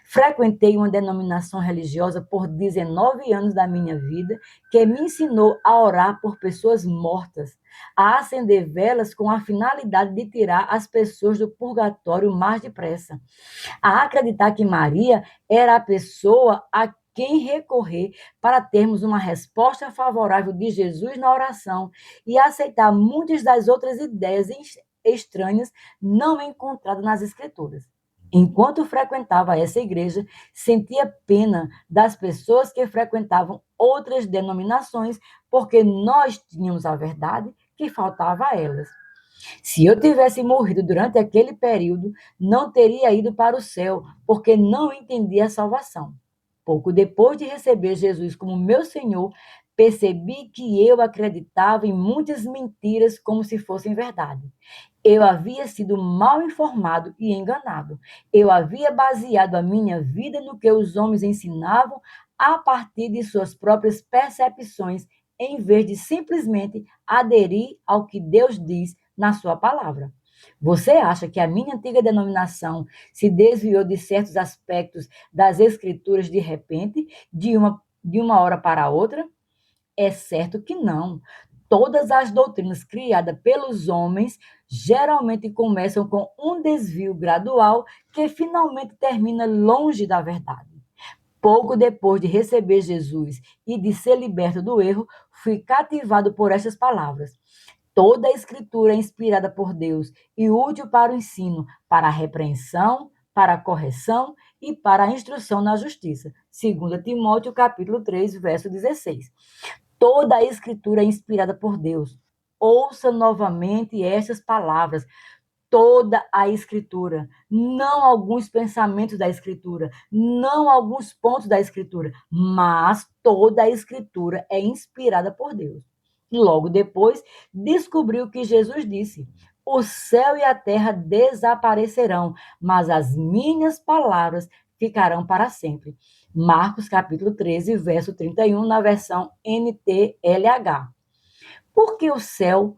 Frequentei uma denominação religiosa por 19 anos da minha vida, que me ensinou a orar por pessoas mortas, a acender velas com a finalidade de tirar as pessoas do purgatório mais depressa, a acreditar que Maria era a pessoa a quem recorrer para termos uma resposta favorável de Jesus na oração e aceitar muitas das outras ideias estranhas não encontradas nas Escrituras. Enquanto frequentava essa igreja, sentia pena das pessoas que frequentavam outras denominações, porque nós tínhamos a verdade que faltava a elas. Se eu tivesse morrido durante aquele período, não teria ido para o céu, porque não entendia a salvação. Pouco depois de receber Jesus como meu Senhor, percebi que eu acreditava em muitas mentiras como se fossem verdade. Eu havia sido mal informado e enganado. Eu havia baseado a minha vida no que os homens ensinavam a partir de suas próprias percepções, em vez de simplesmente aderir ao que Deus diz na sua palavra. Você acha que a minha antiga denominação se desviou de certos aspectos das Escrituras de repente, de uma hora para outra? É certo que não. Todas as doutrinas criadas pelos homens geralmente começam com um desvio gradual que finalmente termina longe da verdade. Pouco depois de receber Jesus e de ser liberto do erro, fui cativado por estas palavras. Toda a Escritura é inspirada por Deus e útil para o ensino, para a repreensão, para a correção e para a instrução na justiça. 2 Timóteo, capítulo 3, verso 16. Toda a Escritura é inspirada por Deus. Ouça novamente estas palavras. Toda a Escritura, não alguns pensamentos da Escritura, não alguns pontos da Escritura, mas toda a Escritura é inspirada por Deus. Logo depois, descobriu que Jesus disse: o céu e a terra desaparecerão, mas as minhas palavras ficarão para sempre. Marcos capítulo 13, verso 31, na versão NTLH. Porque o céu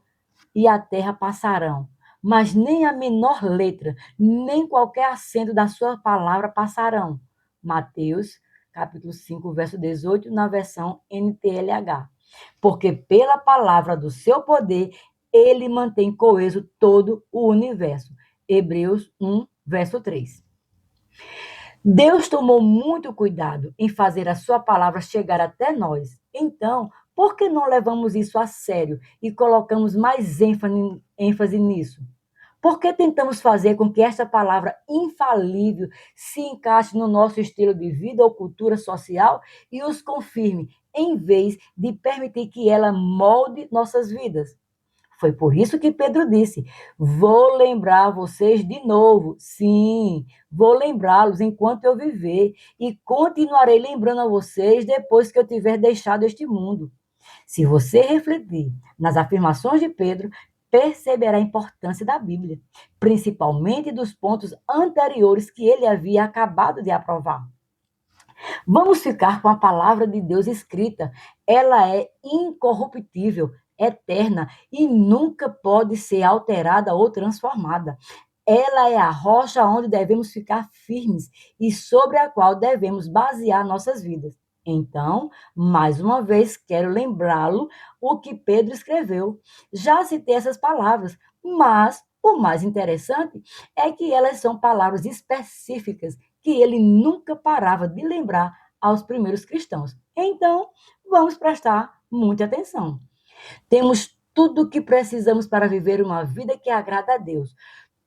e a terra passarão, mas nem a menor letra, nem qualquer acento da sua palavra passarão. Mateus, capítulo 5, verso 18, na versão NTLH. Porque pela palavra do seu poder, ele mantém coeso todo o universo. Hebreus 1, verso 3. Deus tomou muito cuidado em fazer a sua palavra chegar até nós. Então, por que não levamos isso a sério e colocamos mais ênfase nisso? Por que tentamos fazer com que esta palavra infalível se encaixe no nosso estilo de vida ou cultura social e os confirme, em vez de permitir que ela molde nossas vidas? Foi por isso que Pedro disse: vou lembrar vocês de novo. Sim, vou lembrá-los enquanto eu viver e continuarei lembrando a vocês depois que eu tiver deixado este mundo. Se você refletir nas afirmações de Pedro, perceberá a importância da Bíblia, principalmente dos pontos anteriores que ele havia acabado de aprovar. Vamos ficar com a palavra de Deus escrita. Ela é incorruptível, eterna e nunca pode ser alterada ou transformada. Ela é a rocha onde devemos ficar firmes e sobre a qual devemos basear nossas vidas. Então, mais uma vez, quero lembrá-lo o que Pedro escreveu. Já citei essas palavras, mas o mais interessante é que elas são palavras específicas que ele nunca parava de lembrar aos primeiros cristãos. Então, vamos prestar muita atenção. Temos tudo o que precisamos para viver uma vida que agrada a Deus.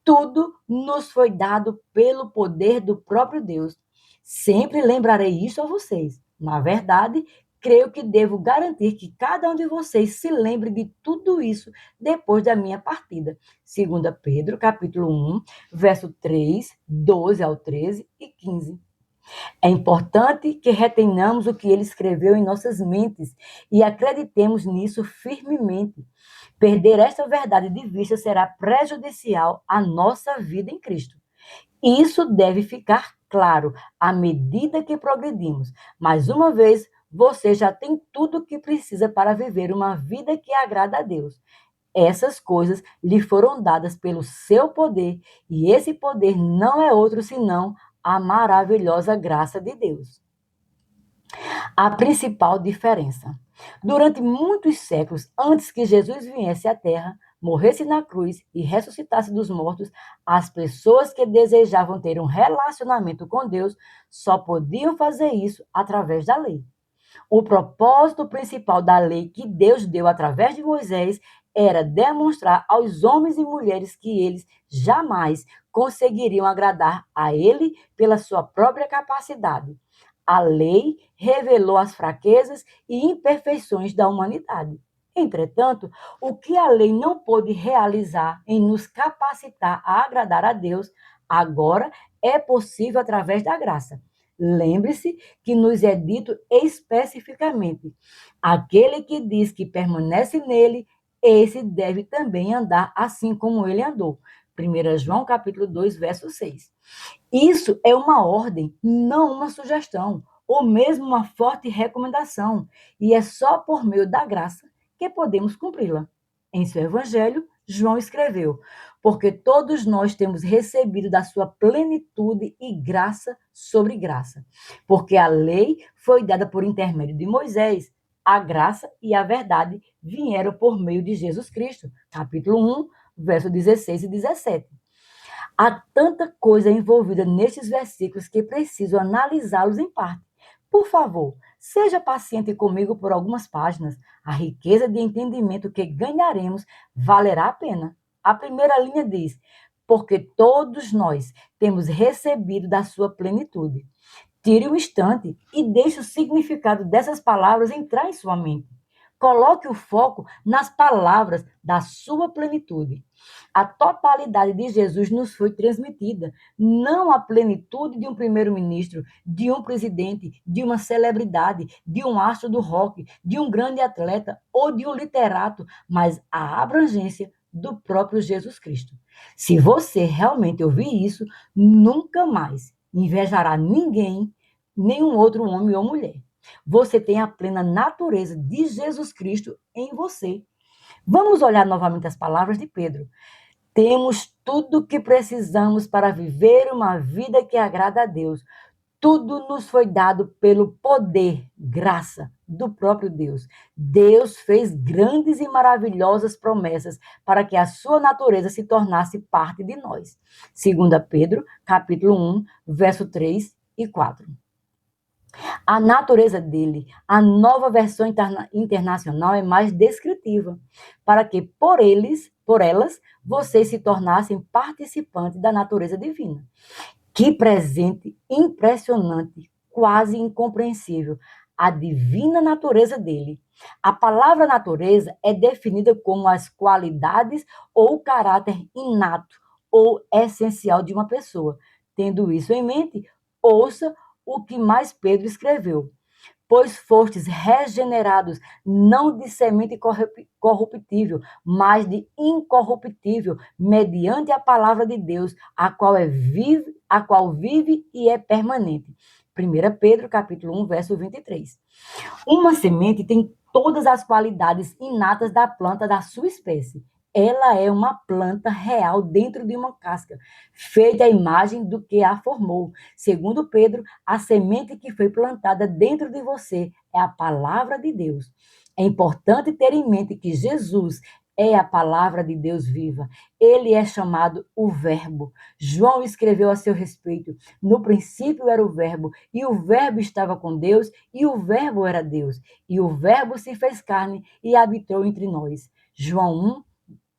Tudo nos foi dado pelo poder do próprio Deus. Sempre lembrarei isso a vocês. Na verdade, creio que devo garantir que cada um de vocês se lembre de tudo isso depois da minha partida. 2 Pedro, capítulo 1, verso 3, 12 ao 13 e 15. É importante que retenhamos o que ele escreveu em nossas mentes e acreditemos nisso firmemente. Perder esta verdade de vista será prejudicial à nossa vida em Cristo. Isso deve ficar claro à medida que progredimos. Mais uma vez, você já tem tudo o que precisa para viver uma vida que agrada a Deus. Essas coisas lhe foram dadas pelo seu poder, e esse poder não é outro senão a maravilhosa graça de Deus. A principal diferença. Durante muitos séculos antes que Jesus viesse à Terra, morresse na cruz e ressuscitasse dos mortos, as pessoas que desejavam ter um relacionamento com Deus só podiam fazer isso através da lei. O propósito principal da lei que Deus deu através de Moisés era demonstrar aos homens e mulheres que eles jamais conseguiriam agradar a ele pela sua própria capacidade. A lei revelou as fraquezas e imperfeições da humanidade. Entretanto, o que a lei não pôde realizar em nos capacitar a agradar a Deus, agora é possível através da graça. Lembre-se que nos é dito especificamente: aquele que diz que permanece nele, esse deve também andar assim como ele andou. 1 João capítulo 2, verso 6. Isso é uma ordem, não uma sugestão, ou mesmo uma forte recomendação, e é só por meio da graça que podemos cumpri-la. Em seu evangelho, João escreveu: porque todos nós temos recebido da sua plenitude e graça sobre graça. Porque a lei foi dada por intermédio de Moisés, a graça e a verdade vieram por meio de Jesus Cristo. Capítulo 1, verso 16 e 17. Há tanta coisa envolvida nestes versículos que preciso analisá-los em parte. Por favor, seja paciente comigo por algumas páginas. A riqueza de entendimento que ganharemos valerá a pena. A primeira linha diz: porque todos nós temos recebido da sua plenitude. Tire um instante e deixe o significado dessas palavras entrar em sua mente. Coloque o foco nas palavras da sua plenitude. A totalidade de Jesus nos foi transmitida, não a plenitude de um primeiro-ministro, de um presidente, de uma celebridade, de um astro do rock, de um grande atleta ou de um literato, mas a abrangência do próprio Jesus Cristo. Se você realmente ouvir isso, nunca mais invejará ninguém, nenhum outro homem ou mulher. Você tem a plena natureza de Jesus Cristo em você. Vamos olhar novamente as palavras de Pedro. Temos tudo o que precisamos para viver uma vida que agrada a Deus. Tudo nos foi dado pelo poder, graça do próprio Deus. Deus fez grandes e maravilhosas promessas para que a sua natureza se tornasse parte de nós. 2 Pedro, capítulo 1, verso 3 e 4. A natureza dele, a nova versão internacional é mais descritiva, para que por elas, vocês se tornassem participantes da natureza divina. Que presente impressionante, quase incompreensível, a divina natureza dele. A palavra natureza é definida como as qualidades ou o caráter inato ou essencial de uma pessoa. Tendo isso em mente, ouça o que mais Pedro escreveu. Pois fostes regenerados, não de semente corruptível, mas de incorruptível, mediante a palavra de Deus, a qual vive e é permanente. 1 Pedro, capítulo 1, verso 23. Uma semente tem todas as qualidades inatas da planta da sua espécie. Ela é uma planta real dentro de uma casca, feita à imagem do que a formou. Segundo Pedro, a semente que foi plantada dentro de você é a palavra de Deus. É importante ter em mente que Jesus é a palavra de Deus viva. Ele é chamado o Verbo. João escreveu a seu respeito: no princípio era o Verbo, e o Verbo estava com Deus, e o Verbo era Deus. E o Verbo se fez carne e habitou entre nós. João 1,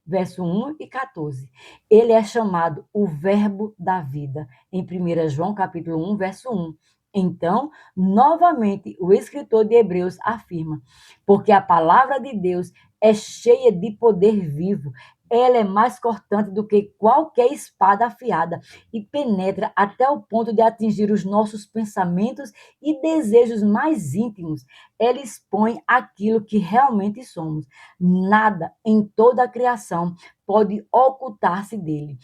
verso 1 e 14. Ele é chamado o Verbo da vida, em 1 João capítulo 1, verso 1. Então, novamente, o escritor de Hebreus afirma: porque a palavra de Deus é cheia de poder vivo, ela é mais cortante do que qualquer espada afiada e penetra até o ponto de atingir os nossos pensamentos e desejos mais íntimos. Ela expõe aquilo que realmente somos. Nada em toda a criação pode ocultar-se dele.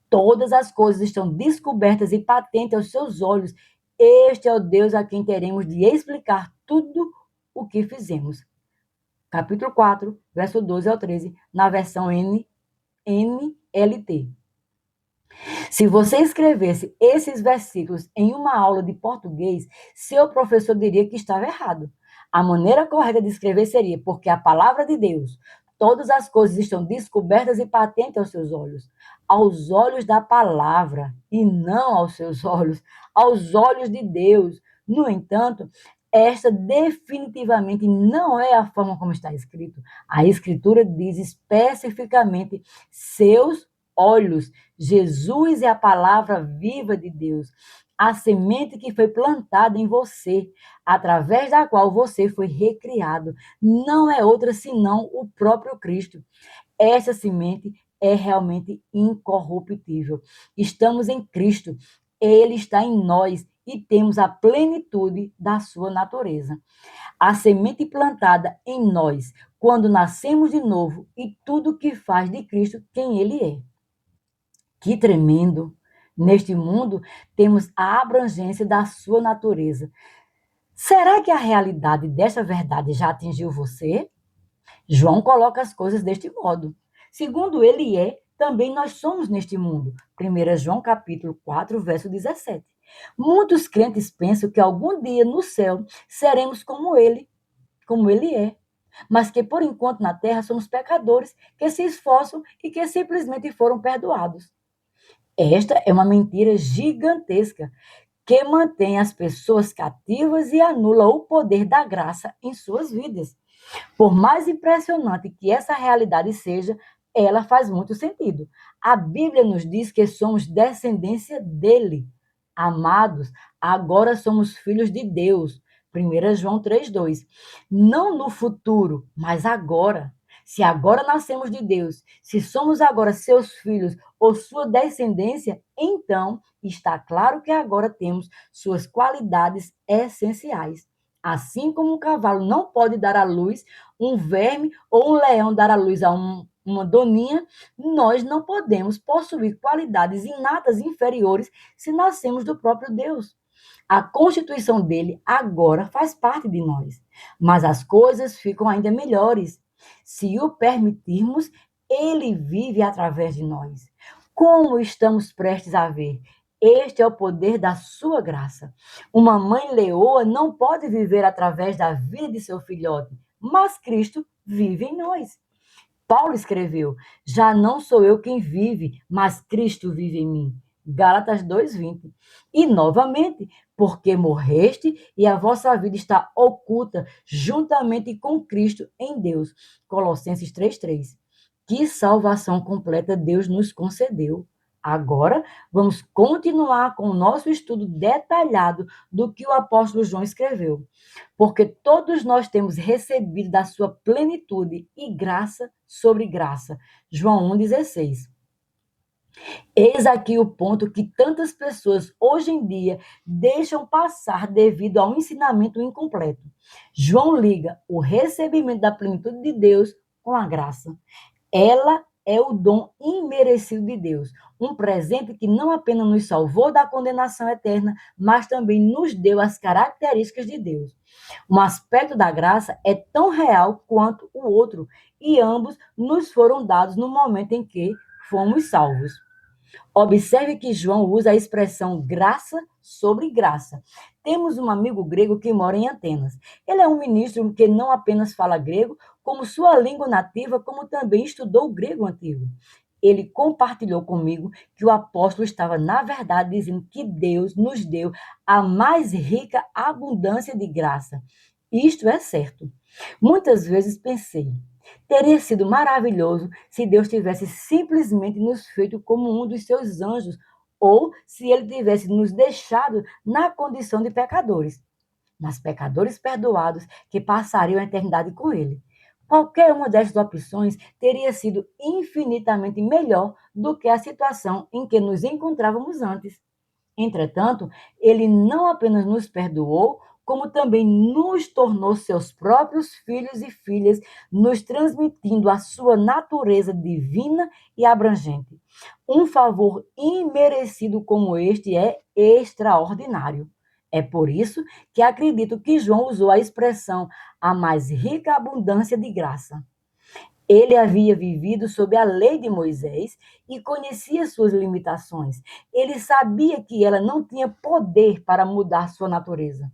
Todas as coisas estão descobertas e patentes aos seus olhos. Este é o Deus a quem teremos de explicar tudo o que fizemos. Capítulo 4, verso 12 ao 13, na versão NLT. Se você escrevesse esses versículos em uma aula de português, seu professor diria que estava errado. A maneira correta de escrever seria: porque a palavra de Deus, todas as coisas estão descobertas e patentes aos olhos da palavra, e não aos seus olhos, aos olhos de Deus. No entanto, esta definitivamente não é a forma como está escrito. A Escritura diz especificamente seus olhos. Jesus é a palavra viva de Deus, a semente que foi plantada em você, através da qual você foi recriado. Não é outra senão o próprio Cristo. Essa semente é realmente incorruptível. Estamos em Cristo, Ele está em nós e temos a plenitude da sua natureza. A semente plantada em nós, quando nascemos de novo, e tudo que faz de Cristo quem Ele é. Que tremendo! Neste mundo, temos a abrangência da sua natureza. Será que a realidade desta verdade já atingiu você? João coloca as coisas deste modo. Segundo ele é, também nós somos neste mundo. 1 João capítulo 4, verso 17. Muitos crentes pensam que algum dia no céu seremos como ele é. Mas que por enquanto na terra somos pecadores que se esforçam e que simplesmente foram perdoados. Esta é uma mentira gigantesca que mantém as pessoas cativas e anula o poder da graça em suas vidas. Por mais impressionante que essa realidade seja, ela faz muito sentido. A Bíblia nos diz que somos descendência dele. Amados, agora somos filhos de Deus. 1 João 3,2. Não no futuro, mas agora. Se agora nascemos de Deus, se somos agora seus filhos ou sua descendência, então está claro que agora temos suas qualidades essenciais. Assim como um cavalo não pode dar à luz um verme ou um leão dar à luz a uma doninha, nós não podemos possuir qualidades inatas inferiores se nascemos do próprio Deus. A constituição dele agora faz parte de nós, mas as coisas ficam ainda melhores. Se o permitirmos, ele vive através de nós. Como estamos prestes a ver, este é o poder da sua graça. Uma mãe leoa não pode viver através da vida de seu filhote, mas Cristo vive em nós. Paulo escreveu: já não sou eu quem vive, mas Cristo vive em mim. Gálatas 2:20. E novamente, porque morreste e a vossa vida está oculta juntamente com Cristo em Deus. Colossenses 3:3. Que salvação completa Deus nos concedeu. Agora, vamos continuar com o nosso estudo detalhado do que o apóstolo João escreveu. Porque todos nós temos recebido da sua plenitude e graça sobre graça. João 1,16. Eis aqui o ponto que tantas pessoas hoje em dia deixam passar devido ao ensinamento incompleto. João liga o recebimento da plenitude de Deus com a graça. Ela é o dom imerecido de Deus, um presente que não apenas nos salvou da condenação eterna, mas também nos deu as características de Deus. Um aspecto da graça é tão real quanto o outro, e ambos nos foram dados no momento em que fomos salvos. Observe que João usa a expressão graça sobre graça. Temos um amigo grego que mora em Atenas. Ele é um ministro que não apenas fala grego, como sua língua nativa, como também estudou o grego antigo. Ele compartilhou comigo que o apóstolo estava, na verdade, dizendo que Deus nos deu a mais rica abundância de graça. Isto é certo. Muitas vezes pensei, teria sido maravilhoso se Deus tivesse simplesmente nos feito como um dos seus anjos, ou se ele tivesse nos deixado na condição de pecadores, mas pecadores perdoados que passariam a eternidade com ele. Qualquer uma dessas opções teria sido infinitamente melhor do que a situação em que nos encontrávamos antes. Entretanto, ele não apenas nos perdoou, como também nos tornou seus próprios filhos e filhas, nos transmitindo a sua natureza divina e abrangente. Um favor imerecido como este é extraordinário. É por isso que acredito que João usou a expressão a mais rica abundância de graça. Ele havia vivido sob a lei de Moisés e conhecia suas limitações. Ele sabia que ela não tinha poder para mudar sua natureza.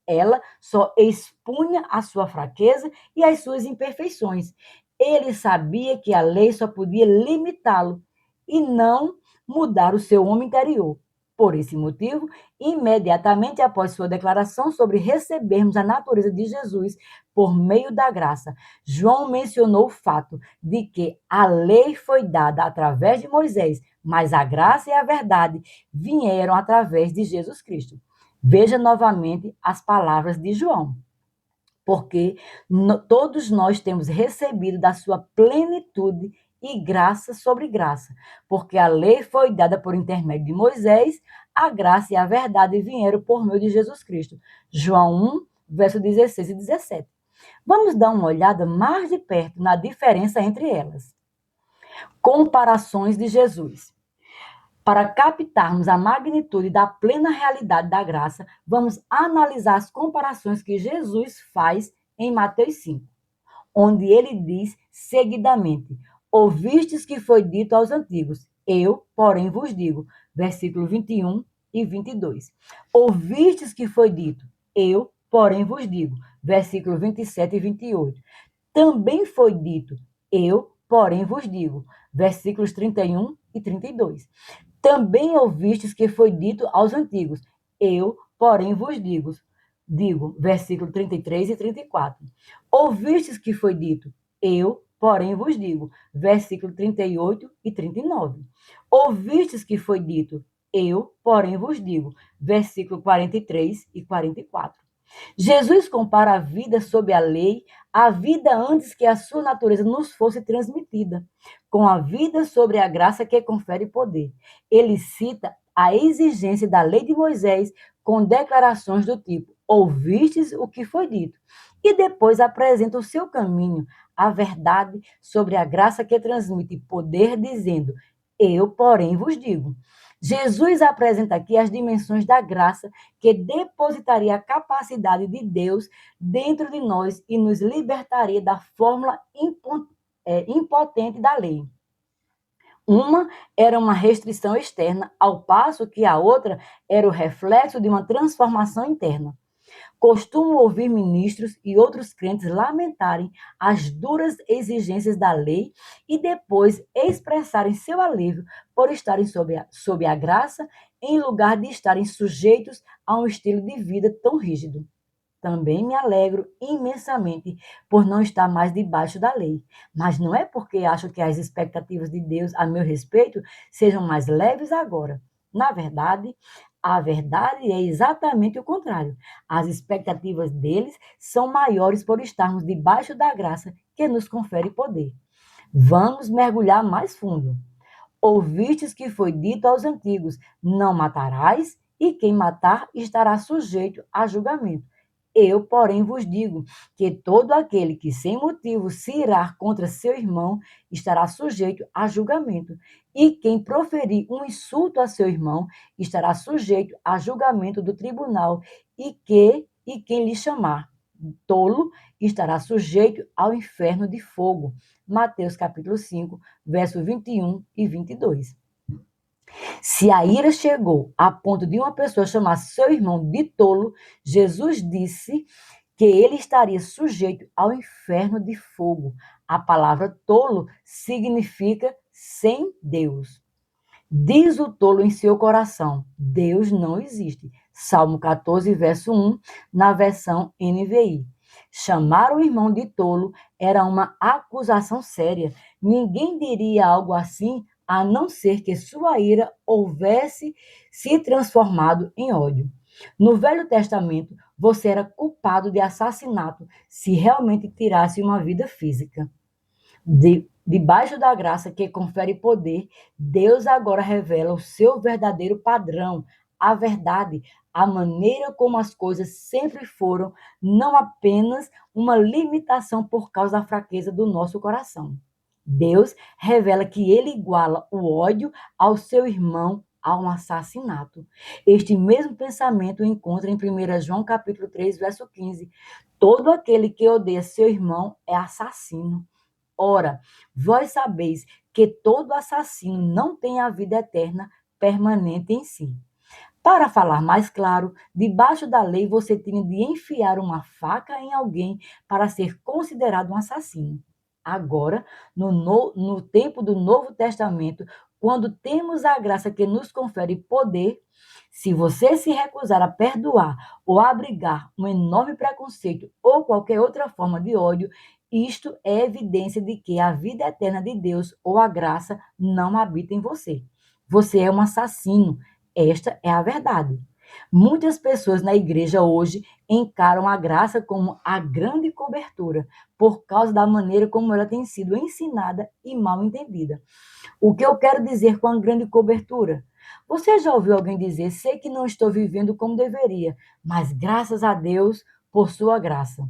Ela só expunha a sua fraqueza e as suas imperfeições. Ele sabia que a lei só podia limitá-lo e não mudar o seu homem interior. Por esse motivo, imediatamente após sua declaração sobre recebermos a natureza de Jesus por meio da graça, João mencionou o fato de que a lei foi dada através de Moisés, mas a graça e a verdade vieram através de Jesus Cristo. Veja novamente as palavras de João, porque todos nós temos recebido da sua plenitude e graça sobre graça, porque a lei foi dada por intermédio de Moisés, a graça e a verdade vieram por meio de Jesus Cristo. João 1, verso 16 e 17. Vamos dar uma olhada mais de perto na diferença entre elas. Comparações de Jesus. Para captarmos a magnitude da plena realidade da graça, vamos analisar as comparações que Jesus faz em Mateus 5, onde ele diz seguidamente: ouvistes que foi dito aos antigos, eu, porém, vos digo. Versículo 21 e 22. Ouvistes que foi dito, eu, porém, vos digo. Versículo 27 e 28. Também foi dito, eu, porém, vos digo. Versículos 31 e 32. Também ouvistes que foi dito aos antigos, eu, porém, vos digo, versículo 33 e 34. Ouvistes que foi dito, eu, porém, vos digo, versículo 38 e 39. Ouvistes que foi dito, eu, porém, vos digo, versículo 43 e 44. Jesus compara a vida sob a lei, a vida antes que a sua natureza nos fosse transmitida, com a vida sobre a graça que confere poder. Ele cita a exigência da lei de Moisés com declarações do tipo: ouvistes o que foi dito, e depois apresenta o seu caminho, a verdade sobre a graça que transmite poder, dizendo: eu, porém, vos digo. Jesus apresenta aqui as dimensões da graça que depositaria a capacidade de Deus dentro de nós e nos libertaria da fórmula impotente da lei. Uma era uma restrição externa, ao passo que a outra era o reflexo de uma transformação interna. Costumo ouvir ministros e outros crentes lamentarem as duras exigências da lei e depois expressarem seu alívio por estarem sob a graça, em lugar de estarem sujeitos a um estilo de vida tão rígido. Também me alegro imensamente por não estar mais debaixo da lei, mas não é porque acho que as expectativas de Deus a meu respeito sejam mais leves agora. Na verdade, a verdade é exatamente o contrário. As expectativas deles são maiores por estarmos debaixo da graça que nos confere poder. Vamos mergulhar mais fundo. Ouvistes que foi dito aos antigos: não matarás, e quem matar estará sujeito a julgamento. Eu, porém, vos digo que todo aquele que sem motivo se irar contra seu irmão estará sujeito a julgamento, e quem proferir um insulto a seu irmão estará sujeito a julgamento do tribunal, e quem lhe chamar tolo estará sujeito ao inferno de fogo. Mateus capítulo 5, verso 21 e 22. Se a ira chegou a ponto de uma pessoa chamar seu irmão de tolo, Jesus disse que ele estaria sujeito ao inferno de fogo. A palavra tolo significa sem Deus. Diz o tolo em seu coração: Deus não existe. Salmo 14, verso 1, na versão NVI. Chamar o irmão de tolo era uma acusação séria. Ninguém diria algo assim a não ser que sua ira houvesse se transformado em ódio. No Velho Testamento, você era culpado de assassinato se realmente tirasse uma vida física. Debaixo da graça que confere poder, Deus agora revela o seu verdadeiro padrão, a verdade, a maneira como as coisas sempre foram, não apenas uma limitação por causa da fraqueza do nosso coração. Deus revela que ele iguala o ódio ao seu irmão a um assassinato. Este mesmo pensamento encontra em 1 João capítulo 3, verso 15. Todo aquele que odeia seu irmão é assassino. Ora, vós sabeis que todo assassino não tem a vida eterna permanente em si. Para falar mais claro, debaixo da lei você tinha de enfiar uma faca em alguém para ser considerado um assassino. Agora, no tempo do Novo Testamento, quando temos a graça que nos confere poder, se você se recusar a perdoar ou a abrigar um enorme preconceito ou qualquer outra forma de ódio, isto é evidência de que a vida eterna de Deus ou a graça não habita em você. Você é um assassino. Esta é a verdade. Muitas pessoas na igreja hoje encaram a graça como a grande cobertura, por causa da maneira como ela tem sido ensinada e mal entendida. O que eu quero dizer com a grande cobertura? Você já ouviu alguém dizer: sei que não estou vivendo como deveria, mas graças a Deus por sua graça?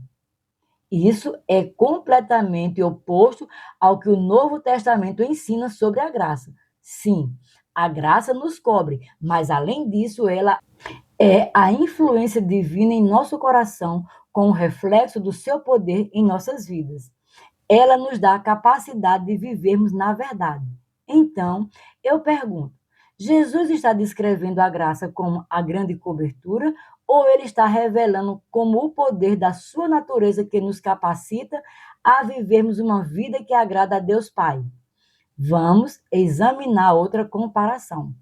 Isso é completamente oposto ao que o Novo Testamento ensina sobre a graça. Sim, a graça nos cobre, mas além disso, ela é a influência divina em nosso coração, com o reflexo do seu poder em nossas vidas. Ela nos dá a capacidade de vivermos na verdade. Então, eu pergunto: Jesus está descrevendo a graça como a grande cobertura ou ele está revelando como o poder da sua natureza que nos capacita a vivermos uma vida que agrada a Deus Pai? Vamos examinar outra comparação.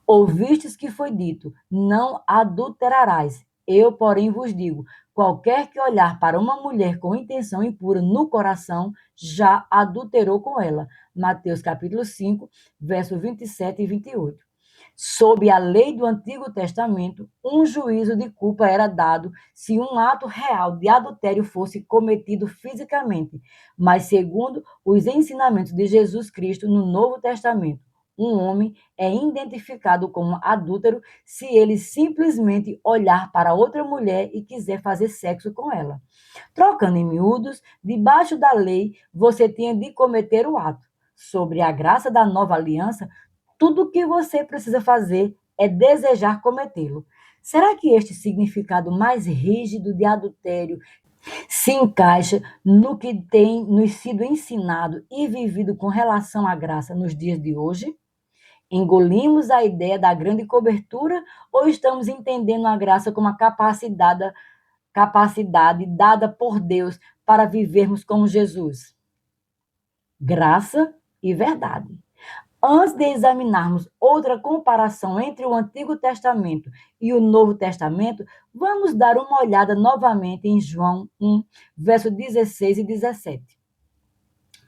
Ouvistes que foi dito: não adulterarás. Eu, porém, vos digo: qualquer que olhar para uma mulher com intenção impura no coração, já adulterou com ela. Mateus capítulo 5, versos 27 e 28. Sob a lei do Antigo Testamento, um juízo de culpa era dado se um ato real de adultério fosse cometido fisicamente, mas segundo os ensinamentos de Jesus Cristo no Novo Testamento, um homem é identificado como adúltero se ele simplesmente olhar para outra mulher e quiser fazer sexo com ela. Trocando em miúdos, debaixo da lei, você tinha de cometer o ato. Sobre a graça da nova aliança, tudo o que você precisa fazer é desejar cometê-lo. Será que este significado mais rígido de adultério se encaixa no que tem nos sido ensinado e vivido com relação à graça nos dias de hoje? Engolimos a ideia da grande cobertura ou estamos entendendo a graça como a capacidade dada por Deus para vivermos como Jesus? Graça e verdade. Antes de examinarmos outra comparação entre o Antigo Testamento e o Novo Testamento, vamos dar uma olhada novamente em João 1, versos 16 e 17.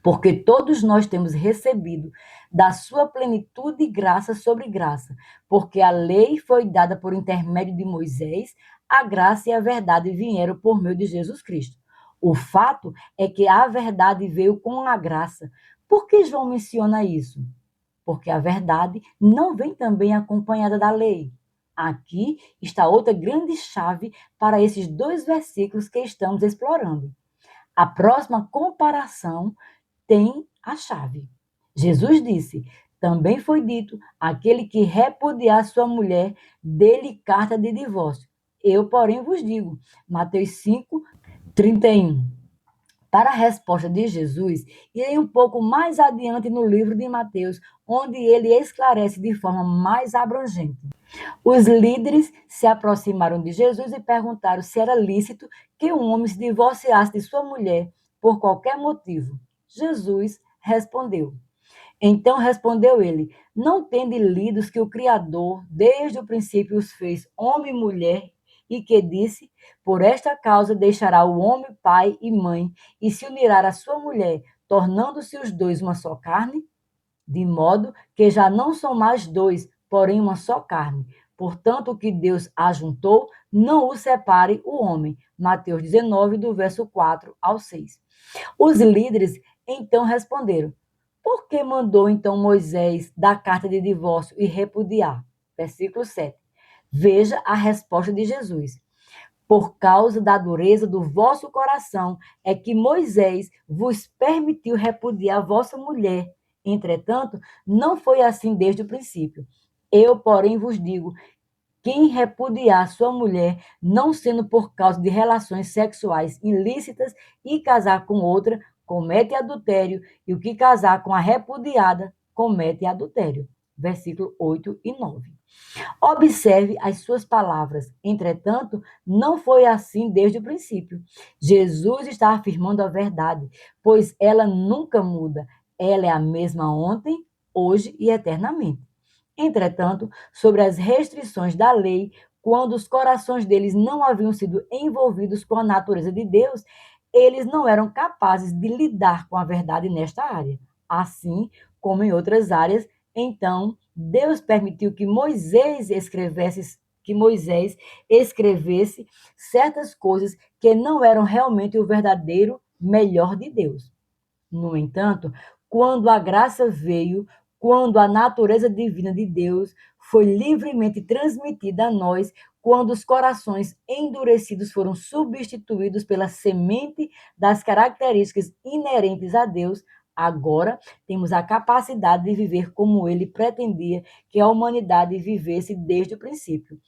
Porque todos nós temos recebido da sua plenitude graça sobre graça, porque a lei foi dada por intermédio de Moisés, a graça e a verdade vieram por meio de Jesus Cristo. O fato é que a verdade veio com a graça. Por que João menciona isso? Porque a verdade não vem também acompanhada da lei. Aqui está outra grande chave para esses dois versículos que estamos explorando. A próxima comparação tem a chave. Jesus disse: também foi dito, aquele que repudiar sua mulher, dê-lhe carta de divórcio. Eu, porém, vos digo. Mateus 5, 31. Para a resposta de Jesus, irei um pouco mais adiante no livro de Mateus, onde ele esclarece de forma mais abrangente. Os líderes se aproximaram de Jesus e perguntaram se era lícito que um homem se divorciasse de sua mulher por qualquer motivo. Jesus respondeu. Então respondeu ele: não tende lidos que o Criador, desde o princípio, os fez homem e mulher, e que disse: por esta causa deixará o homem pai e mãe, e se unirá à sua mulher, tornando-se os dois uma só carne? De modo que já não são mais dois, porém uma só carne. Portanto, o que Deus ajuntou, não o separe o homem. Mateus 19, do verso 4 ao 6. Os líderes então responderam: por que mandou então Moisés dar carta de divórcio e repudiar? Versículo 7. Veja a resposta de Jesus. Por causa da dureza do vosso coração é que Moisés vos permitiu repudiar a vossa mulher. Entretanto, não foi assim desde o princípio. Eu, porém, vos digo: quem repudiar sua mulher, não sendo por causa de relações sexuais ilícitas, e casar com outra, comete adultério, e o que casar com a repudiada comete adultério. Versículo 8 e 9. Observe as suas palavras. Entretanto, não foi assim desde o princípio. Jesus está afirmando a verdade, pois ela nunca muda. Ela é a mesma ontem, hoje e eternamente. Entretanto, sobre as restrições da lei, quando os corações deles não haviam sido envolvidos com a natureza de Deus, eles não eram capazes de lidar com a verdade nesta área. Assim como em outras áreas, então Deus permitiu que Moisés escrevesse certas coisas que não eram realmente o verdadeiro melhor de Deus. No entanto, quando a graça veio, quando a natureza divina de Deus foi livremente transmitida a nós, quando os corações endurecidos foram substituídos pela semente das características inerentes a Deus, agora temos a capacidade de viver como ele pretendia que a humanidade vivesse desde o princípio,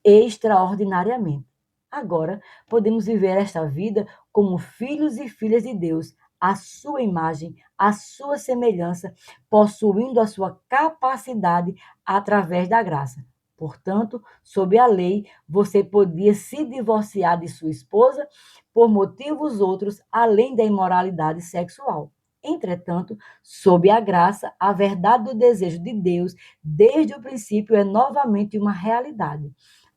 extraordinariamente. Agora podemos viver esta vida como filhos e filhas de Deus, a sua imagem, a sua semelhança, possuindo a sua capacidade através da graça. Portanto, sob a lei, você podia se divorciar de sua esposa por motivos outros além da imoralidade sexual. Entretanto, sob a graça, a verdade do desejo de Deus, desde o princípio, é novamente uma realidade.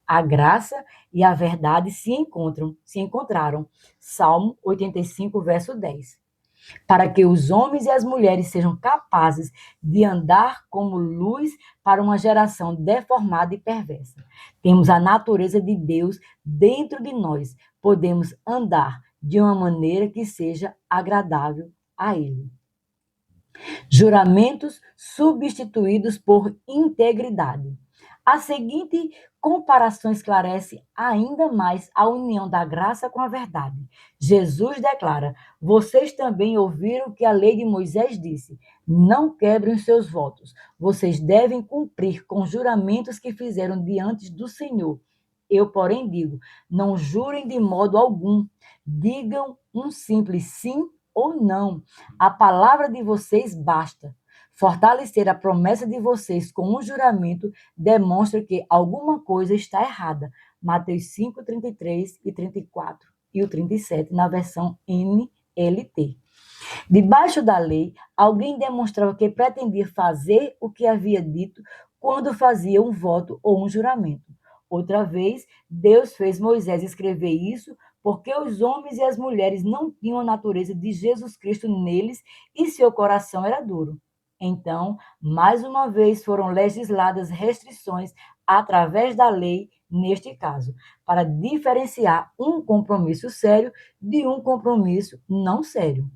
A graça e a verdade se encontraram. Salmo 85, verso 10. Para que os homens e as mulheres sejam capazes de andar como luz para uma geração deformada e perversa. Temos a natureza de Deus dentro de nós. Podemos andar de uma maneira que seja agradável a Ele. Juramentos substituídos por integridade. A seguinte comparação esclarece ainda mais a união da graça com a verdade. Jesus declara: vocês também ouviram que a lei de Moisés disse: não quebrem os seus votos. Vocês devem cumprir com juramentos que fizeram diante do Senhor. Eu, porém, digo: não jurem de modo algum. Digam um simples sim ou não. A palavra de vocês basta. Fortalecer a promessa de vocês com um juramento demonstra que alguma coisa está errada. Mateus 5, 33 e 34 e o 37 na versão NLT. Debaixo da lei, alguém demonstrava que pretendia fazer o que havia dito quando fazia um voto ou um juramento. Outra vez, Deus fez Moisés escrever isso porque os homens e as mulheres não tinham a natureza de Jesus Cristo neles e seu coração era duro. Então, mais uma vez foram legisladas restrições através da lei, neste caso, para diferenciar um compromisso sério de um compromisso não sério.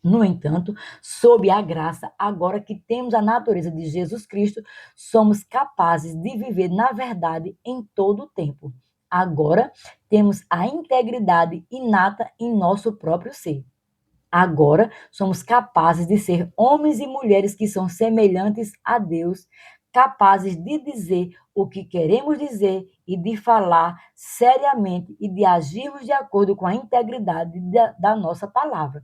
No entanto, sob a graça, agora que temos a natureza de Jesus Cristo, somos capazes de viver na verdade em todo o tempo. Agora temos a integridade inata em nosso próprio ser. Agora somos capazes de ser homens e mulheres que são semelhantes a Deus, capazes de dizer o que queremos dizer e de falar seriamente e de agirmos de acordo com a integridade da nossa palavra,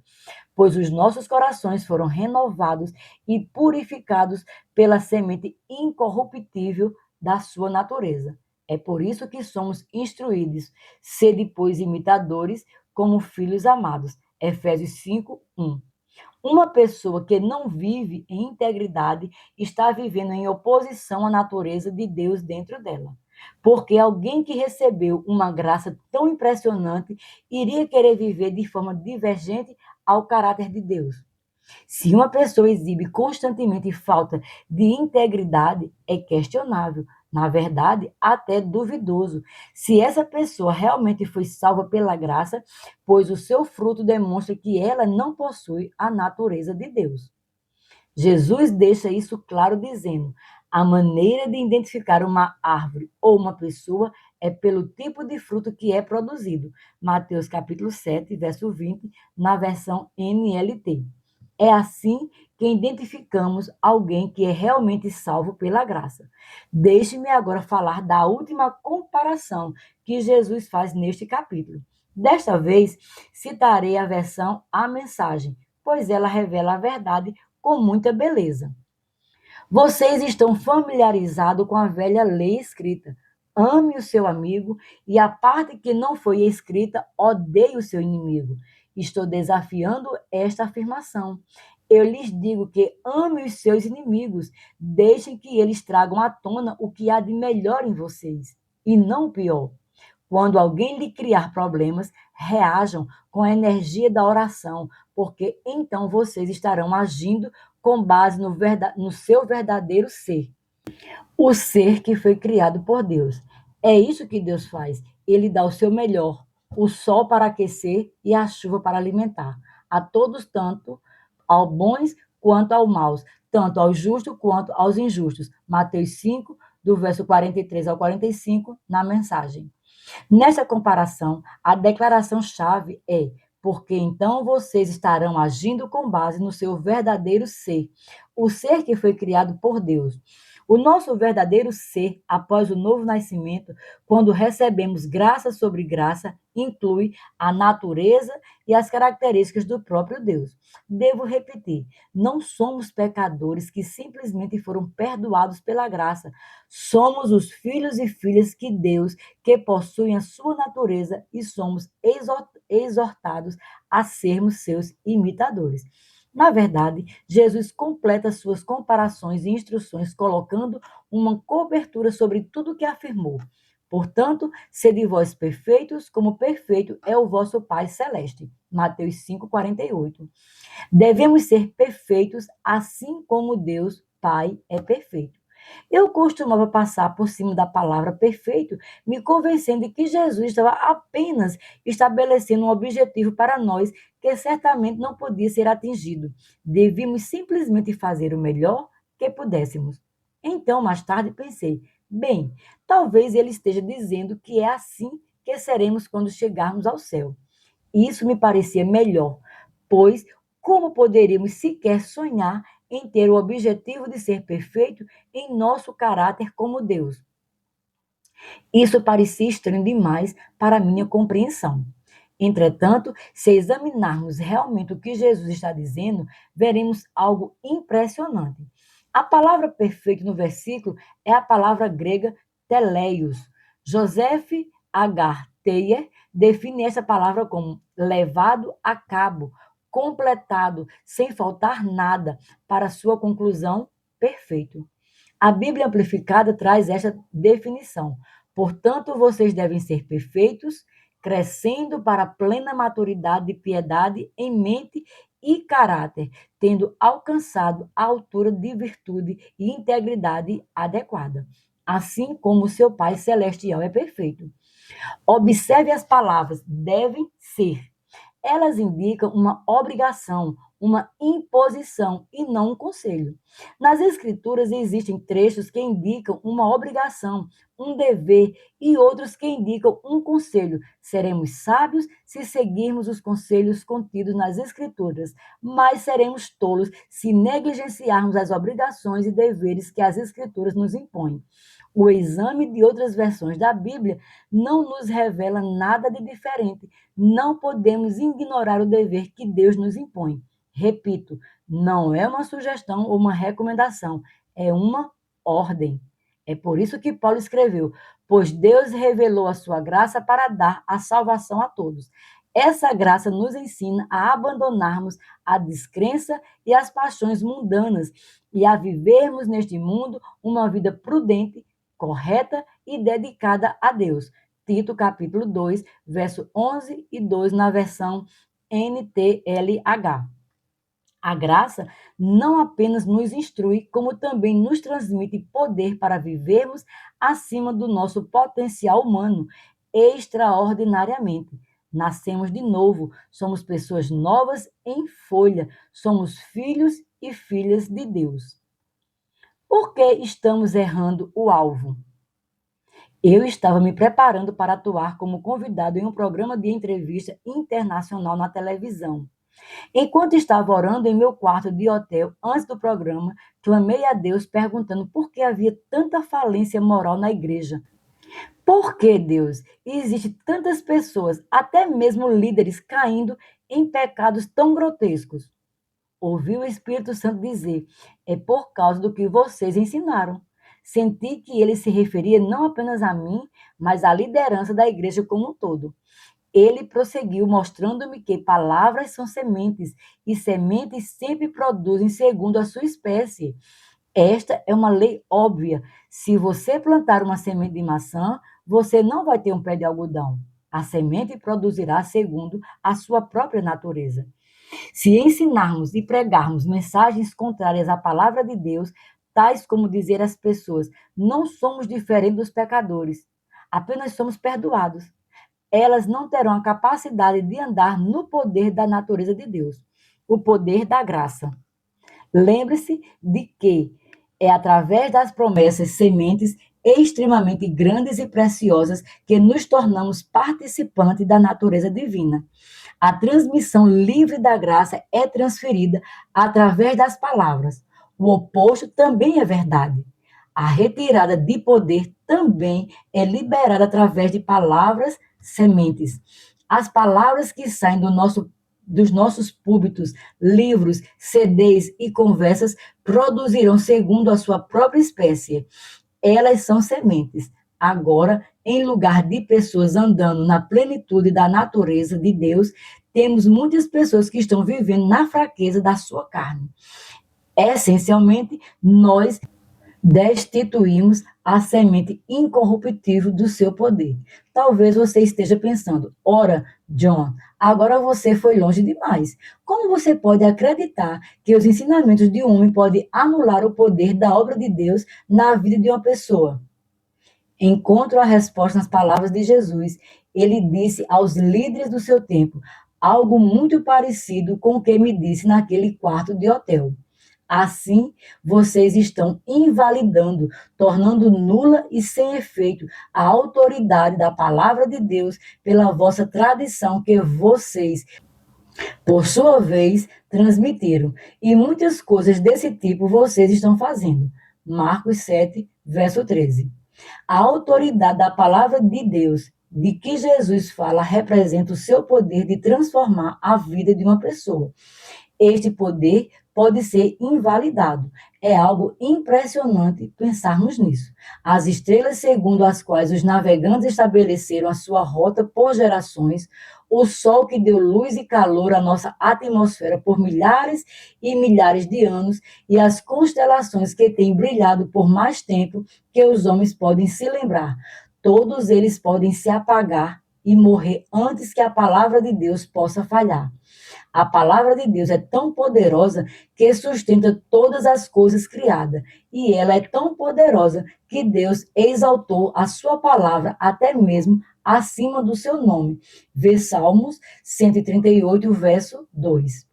pois os nossos corações foram renovados e purificados pela semente incorruptível da sua natureza. É por isso que somos instruídos, sede, pois, imitadores como filhos amados. Efésios 5, 1. Uma pessoa que não vive em integridade está vivendo em oposição à natureza de Deus dentro dela. Porque alguém que recebeu uma graça tão impressionante iria querer viver de forma divergente ao caráter de Deus. Se uma pessoa exibe constantemente falta de integridade, é questionável, na verdade, até duvidoso, se essa pessoa realmente foi salva pela graça, pois o seu fruto demonstra que ela não possui a natureza de Deus. Jesus deixa isso claro dizendo: a maneira de identificar uma árvore ou uma pessoa é pelo tipo de fruto que é produzido. Mateus capítulo 7, verso 20, na versão NLT. É assim que identificamos alguém que é realmente salvo pela graça. Deixe-me agora falar da última comparação que Jesus faz neste capítulo. Desta vez, citarei a versão A Mensagem, pois ela revela a verdade com muita beleza. Vocês estão familiarizados com a velha lei escrita. Ame o seu amigo e a parte que não foi escrita, odeie o seu inimigo. Estou desafiando esta afirmação. Eu lhes digo que ame os seus inimigos, deixem que eles tragam à tona o que há de melhor em vocês, e não o pior. Quando alguém lhe criar problemas, reajam com a energia da oração, porque então vocês estarão agindo com base no seu verdadeiro ser, o ser que foi criado por Deus. É isso que Deus faz. Ele dá o seu melhor, o sol para aquecer e a chuva para alimentar, a todos, tanto aos bons quanto aos maus, tanto aos justos quanto aos injustos. Mateus 5, do verso 43 ao 45, na mensagem. Nessa comparação, a declaração-chave é: porque então vocês estarão agindo com base no seu verdadeiro ser, o ser que foi criado por Deus. O nosso verdadeiro ser, após o novo nascimento, quando recebemos graça sobre graça, inclui a natureza e as características do próprio Deus. Devo repetir: não somos pecadores que simplesmente foram perdoados pela graça. Somos os filhos e filhas que Deus, que possuem a sua natureza, e somos exortados a sermos seus imitadores. Na verdade, Jesus completa suas comparações e instruções colocando uma cobertura sobre tudo o que afirmou. Portanto, sede vós perfeitos, como perfeito é o vosso Pai Celeste. Mateus 5,48. Devemos ser perfeitos, assim como Deus, Pai, é perfeito. Eu costumava passar por cima da palavra perfeito, me convencendo de que Jesus estava apenas estabelecendo um objetivo para nós que certamente não podia ser atingido. Devíamos simplesmente fazer o melhor que pudéssemos. Então, mais tarde, pensei: bem, talvez ele esteja dizendo que é assim que seremos quando chegarmos ao céu. Isso me parecia melhor, pois como poderíamos sequer sonhar em ter o objetivo de ser perfeito em nosso caráter como Deus? Isso parecia estranho demais para minha compreensão. Entretanto, se examinarmos realmente o que Jesus está dizendo, veremos algo impressionante. A palavra perfeito no versículo é a palavra grega teleios. Joseph H. Teyer define essa palavra como levado a cabo, completado, sem faltar nada, para sua conclusão, perfeito. A Bíblia Amplificada traz esta definição. Portanto, vocês devem ser perfeitos, crescendo para a plena maturidade de piedade em mente e caráter, tendo alcançado a altura de virtude e integridade adequada, assim como seu Pai Celestial é perfeito. Observe as palavras devem ser. Elas indicam uma obrigação, uma imposição e não um conselho. Nas Escrituras existem trechos que indicam uma obrigação, um dever e outros que indicam um conselho. Seremos sábios se seguirmos os conselhos contidos nas Escrituras, mas seremos tolos se negligenciarmos as obrigações e deveres que as Escrituras nos impõem. O exame de outras versões da Bíblia não nos revela nada de diferente. Não podemos ignorar o dever que Deus nos impõe. Repito, não é uma sugestão ou uma recomendação, é uma ordem. É por isso que Paulo escreveu: pois Deus revelou a sua graça para dar a salvação a todos. Essa graça nos ensina a abandonarmos a descrença e as paixões mundanas e a vivermos neste mundo uma vida prudente, correta e dedicada a Deus. Tito, capítulo 2, verso 11 e 2, na versão NTLH. A graça não apenas nos instrui, como também nos transmite poder para vivermos acima do nosso potencial humano, extraordinariamente. Nascemos de novo, somos pessoas novas em folha, somos filhos e filhas de Deus. Por que estamos errando o alvo? Eu estava me preparando para atuar como convidado em um programa de entrevista internacional na televisão. Enquanto estava orando em meu quarto de hotel antes do programa, clamei a Deus perguntando por que havia tanta falência moral na igreja. Por que, Deus, existem tantas pessoas, até mesmo líderes, caindo em pecados tão grotescos? Ouvi o Espírito Santo dizer: é por causa do que vocês ensinaram. Senti que ele se referia não apenas a mim, mas à liderança da igreja como um todo. Ele prosseguiu, mostrando-me que palavras são sementes, e sementes sempre produzem segundo a sua espécie. Esta é uma lei óbvia. Se você plantar uma semente de maçã, você não vai ter um pé de algodão. A semente produzirá segundo a sua própria natureza. Se ensinarmos e pregarmos mensagens contrárias à palavra de Deus, tais como dizer às pessoas: não somos diferentes dos pecadores, apenas somos perdoados, elas não terão a capacidade de andar no poder da natureza de Deus, o poder da graça. Lembre-se de que é através das promessas sementes extremamente grandes e preciosas que nos tornamos participantes da natureza divina. A transmissão livre da graça é transferida através das palavras. O oposto também é verdade. A retirada de poder também é liberada através de palavras sementes. As palavras que saem dos nossos púlpitos, livros, CDs e conversas produzirão segundo a sua própria espécie. Elas são sementes. Agora, em lugar de pessoas andando na plenitude da natureza de Deus, temos muitas pessoas que estão vivendo na fraqueza da sua carne. Essencialmente, nós destituímos a semente incorruptível do seu poder. Talvez você esteja pensando: ora, John, agora você foi longe demais. Como você pode acreditar que os ensinamentos de um homem podem anular o poder da obra de Deus na vida de uma pessoa? Encontro a resposta nas palavras de Jesus. Ele disse aos líderes do seu tempo algo muito parecido com o que me disse naquele quarto de hotel. Assim, vocês estão invalidando, tornando nula e sem efeito a autoridade da palavra de Deus pela vossa tradição que vocês, por sua vez, transmitiram. E muitas coisas desse tipo vocês estão fazendo. Marcos 7, verso 13. A autoridade da palavra de Deus, de que Jesus fala, representa o seu poder de transformar a vida de uma pessoa. Este poder pode ser invalidado. É algo impressionante pensarmos nisso. As estrelas segundo as quais os navegantes estabeleceram a sua rota por gerações, o sol que deu luz e calor à nossa atmosfera por milhares e milhares de anos, e as constelações que têm brilhado por mais tempo que os homens podem se lembrar. Todos eles podem se apagar e morrer antes que a palavra de Deus possa falhar. A palavra de Deus é tão poderosa que sustenta todas as coisas criadas. E ela é tão poderosa que Deus exaltou a sua palavra até mesmo acima do seu nome. Vê Salmos 138, verso 2.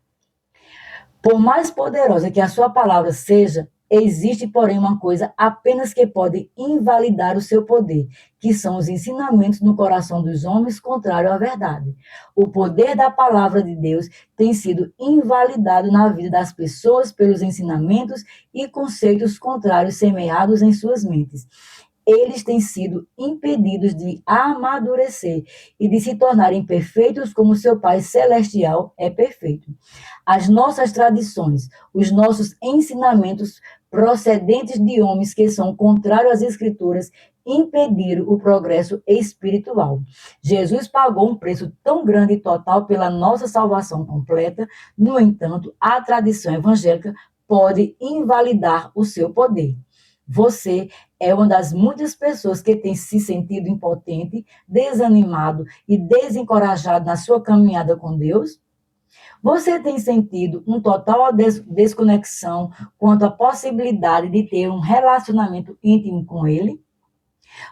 Por mais poderosa que a sua palavra seja, existe, porém, uma coisa apenas que pode invalidar o seu poder, que são os ensinamentos no coração dos homens contrário à verdade. O poder da palavra de Deus tem sido invalidado na vida das pessoas pelos ensinamentos e conceitos contrários semeados em suas mentes. Eles têm sido impedidos de amadurecer e de se tornarem perfeitos como seu Pai Celestial é perfeito. As nossas tradições, os nossos ensinamentos procedentes de homens que são contrários às Escrituras, impediram o progresso espiritual. Jesus pagou um preço tão grande e total pela nossa salvação completa, no entanto, a tradição evangélica pode invalidar o seu poder. Você é uma das muitas pessoas que tem se sentido impotente, desanimado e desencorajado na sua caminhada com Deus? Você tem sentido um total desconexão quanto à possibilidade de ter um relacionamento íntimo com Ele?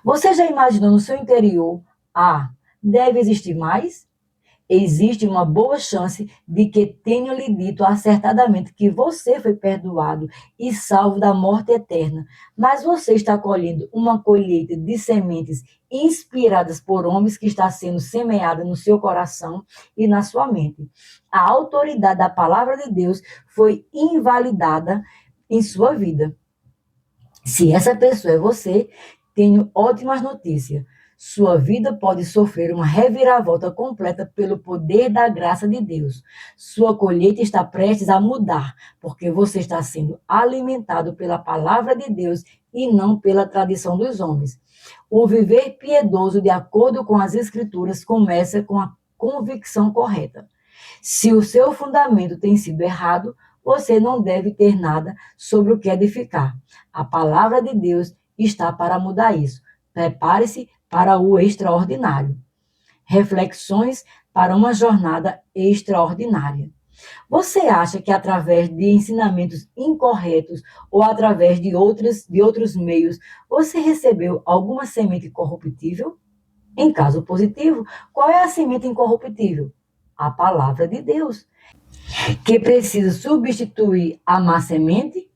Você já imaginou no seu interior: deve existir mais? Existe uma boa chance de que tenham lhe dito acertadamente que você foi perdoado e salvo da morte eterna, mas você está colhendo uma colheita de sementes inspiradas por homens que está sendo semeada no seu coração e na sua mente. A autoridade da palavra de Deus foi invalidada em sua vida. Se essa pessoa é você, tenho ótimas notícias. Sua vida pode sofrer uma reviravolta completa pelo poder da graça de Deus. Sua colheita está prestes a mudar, porque você está sendo alimentado pela palavra de Deus e não pela tradição dos homens. O viver piedoso de acordo com as Escrituras começa com a convicção correta. Se o seu fundamento tem sido errado, você não deve ter nada sobre o que edificar. A palavra de Deus está para mudar isso. Prepare-se para o extraordinário. Reflexões para uma jornada extraordinária. Você acha que através de ensinamentos incorretos ou através de outros meios, você recebeu alguma semente corruptível? Em caso positivo, qual é a semente incorruptível? A palavra de Deus, que precisa substituir a má semente?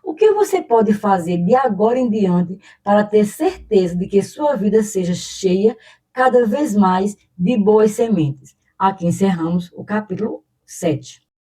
O que você pode fazer de agora em diante para ter certeza de que sua vida seja cheia cada vez mais de boas sementes? Aqui encerramos o capítulo 7.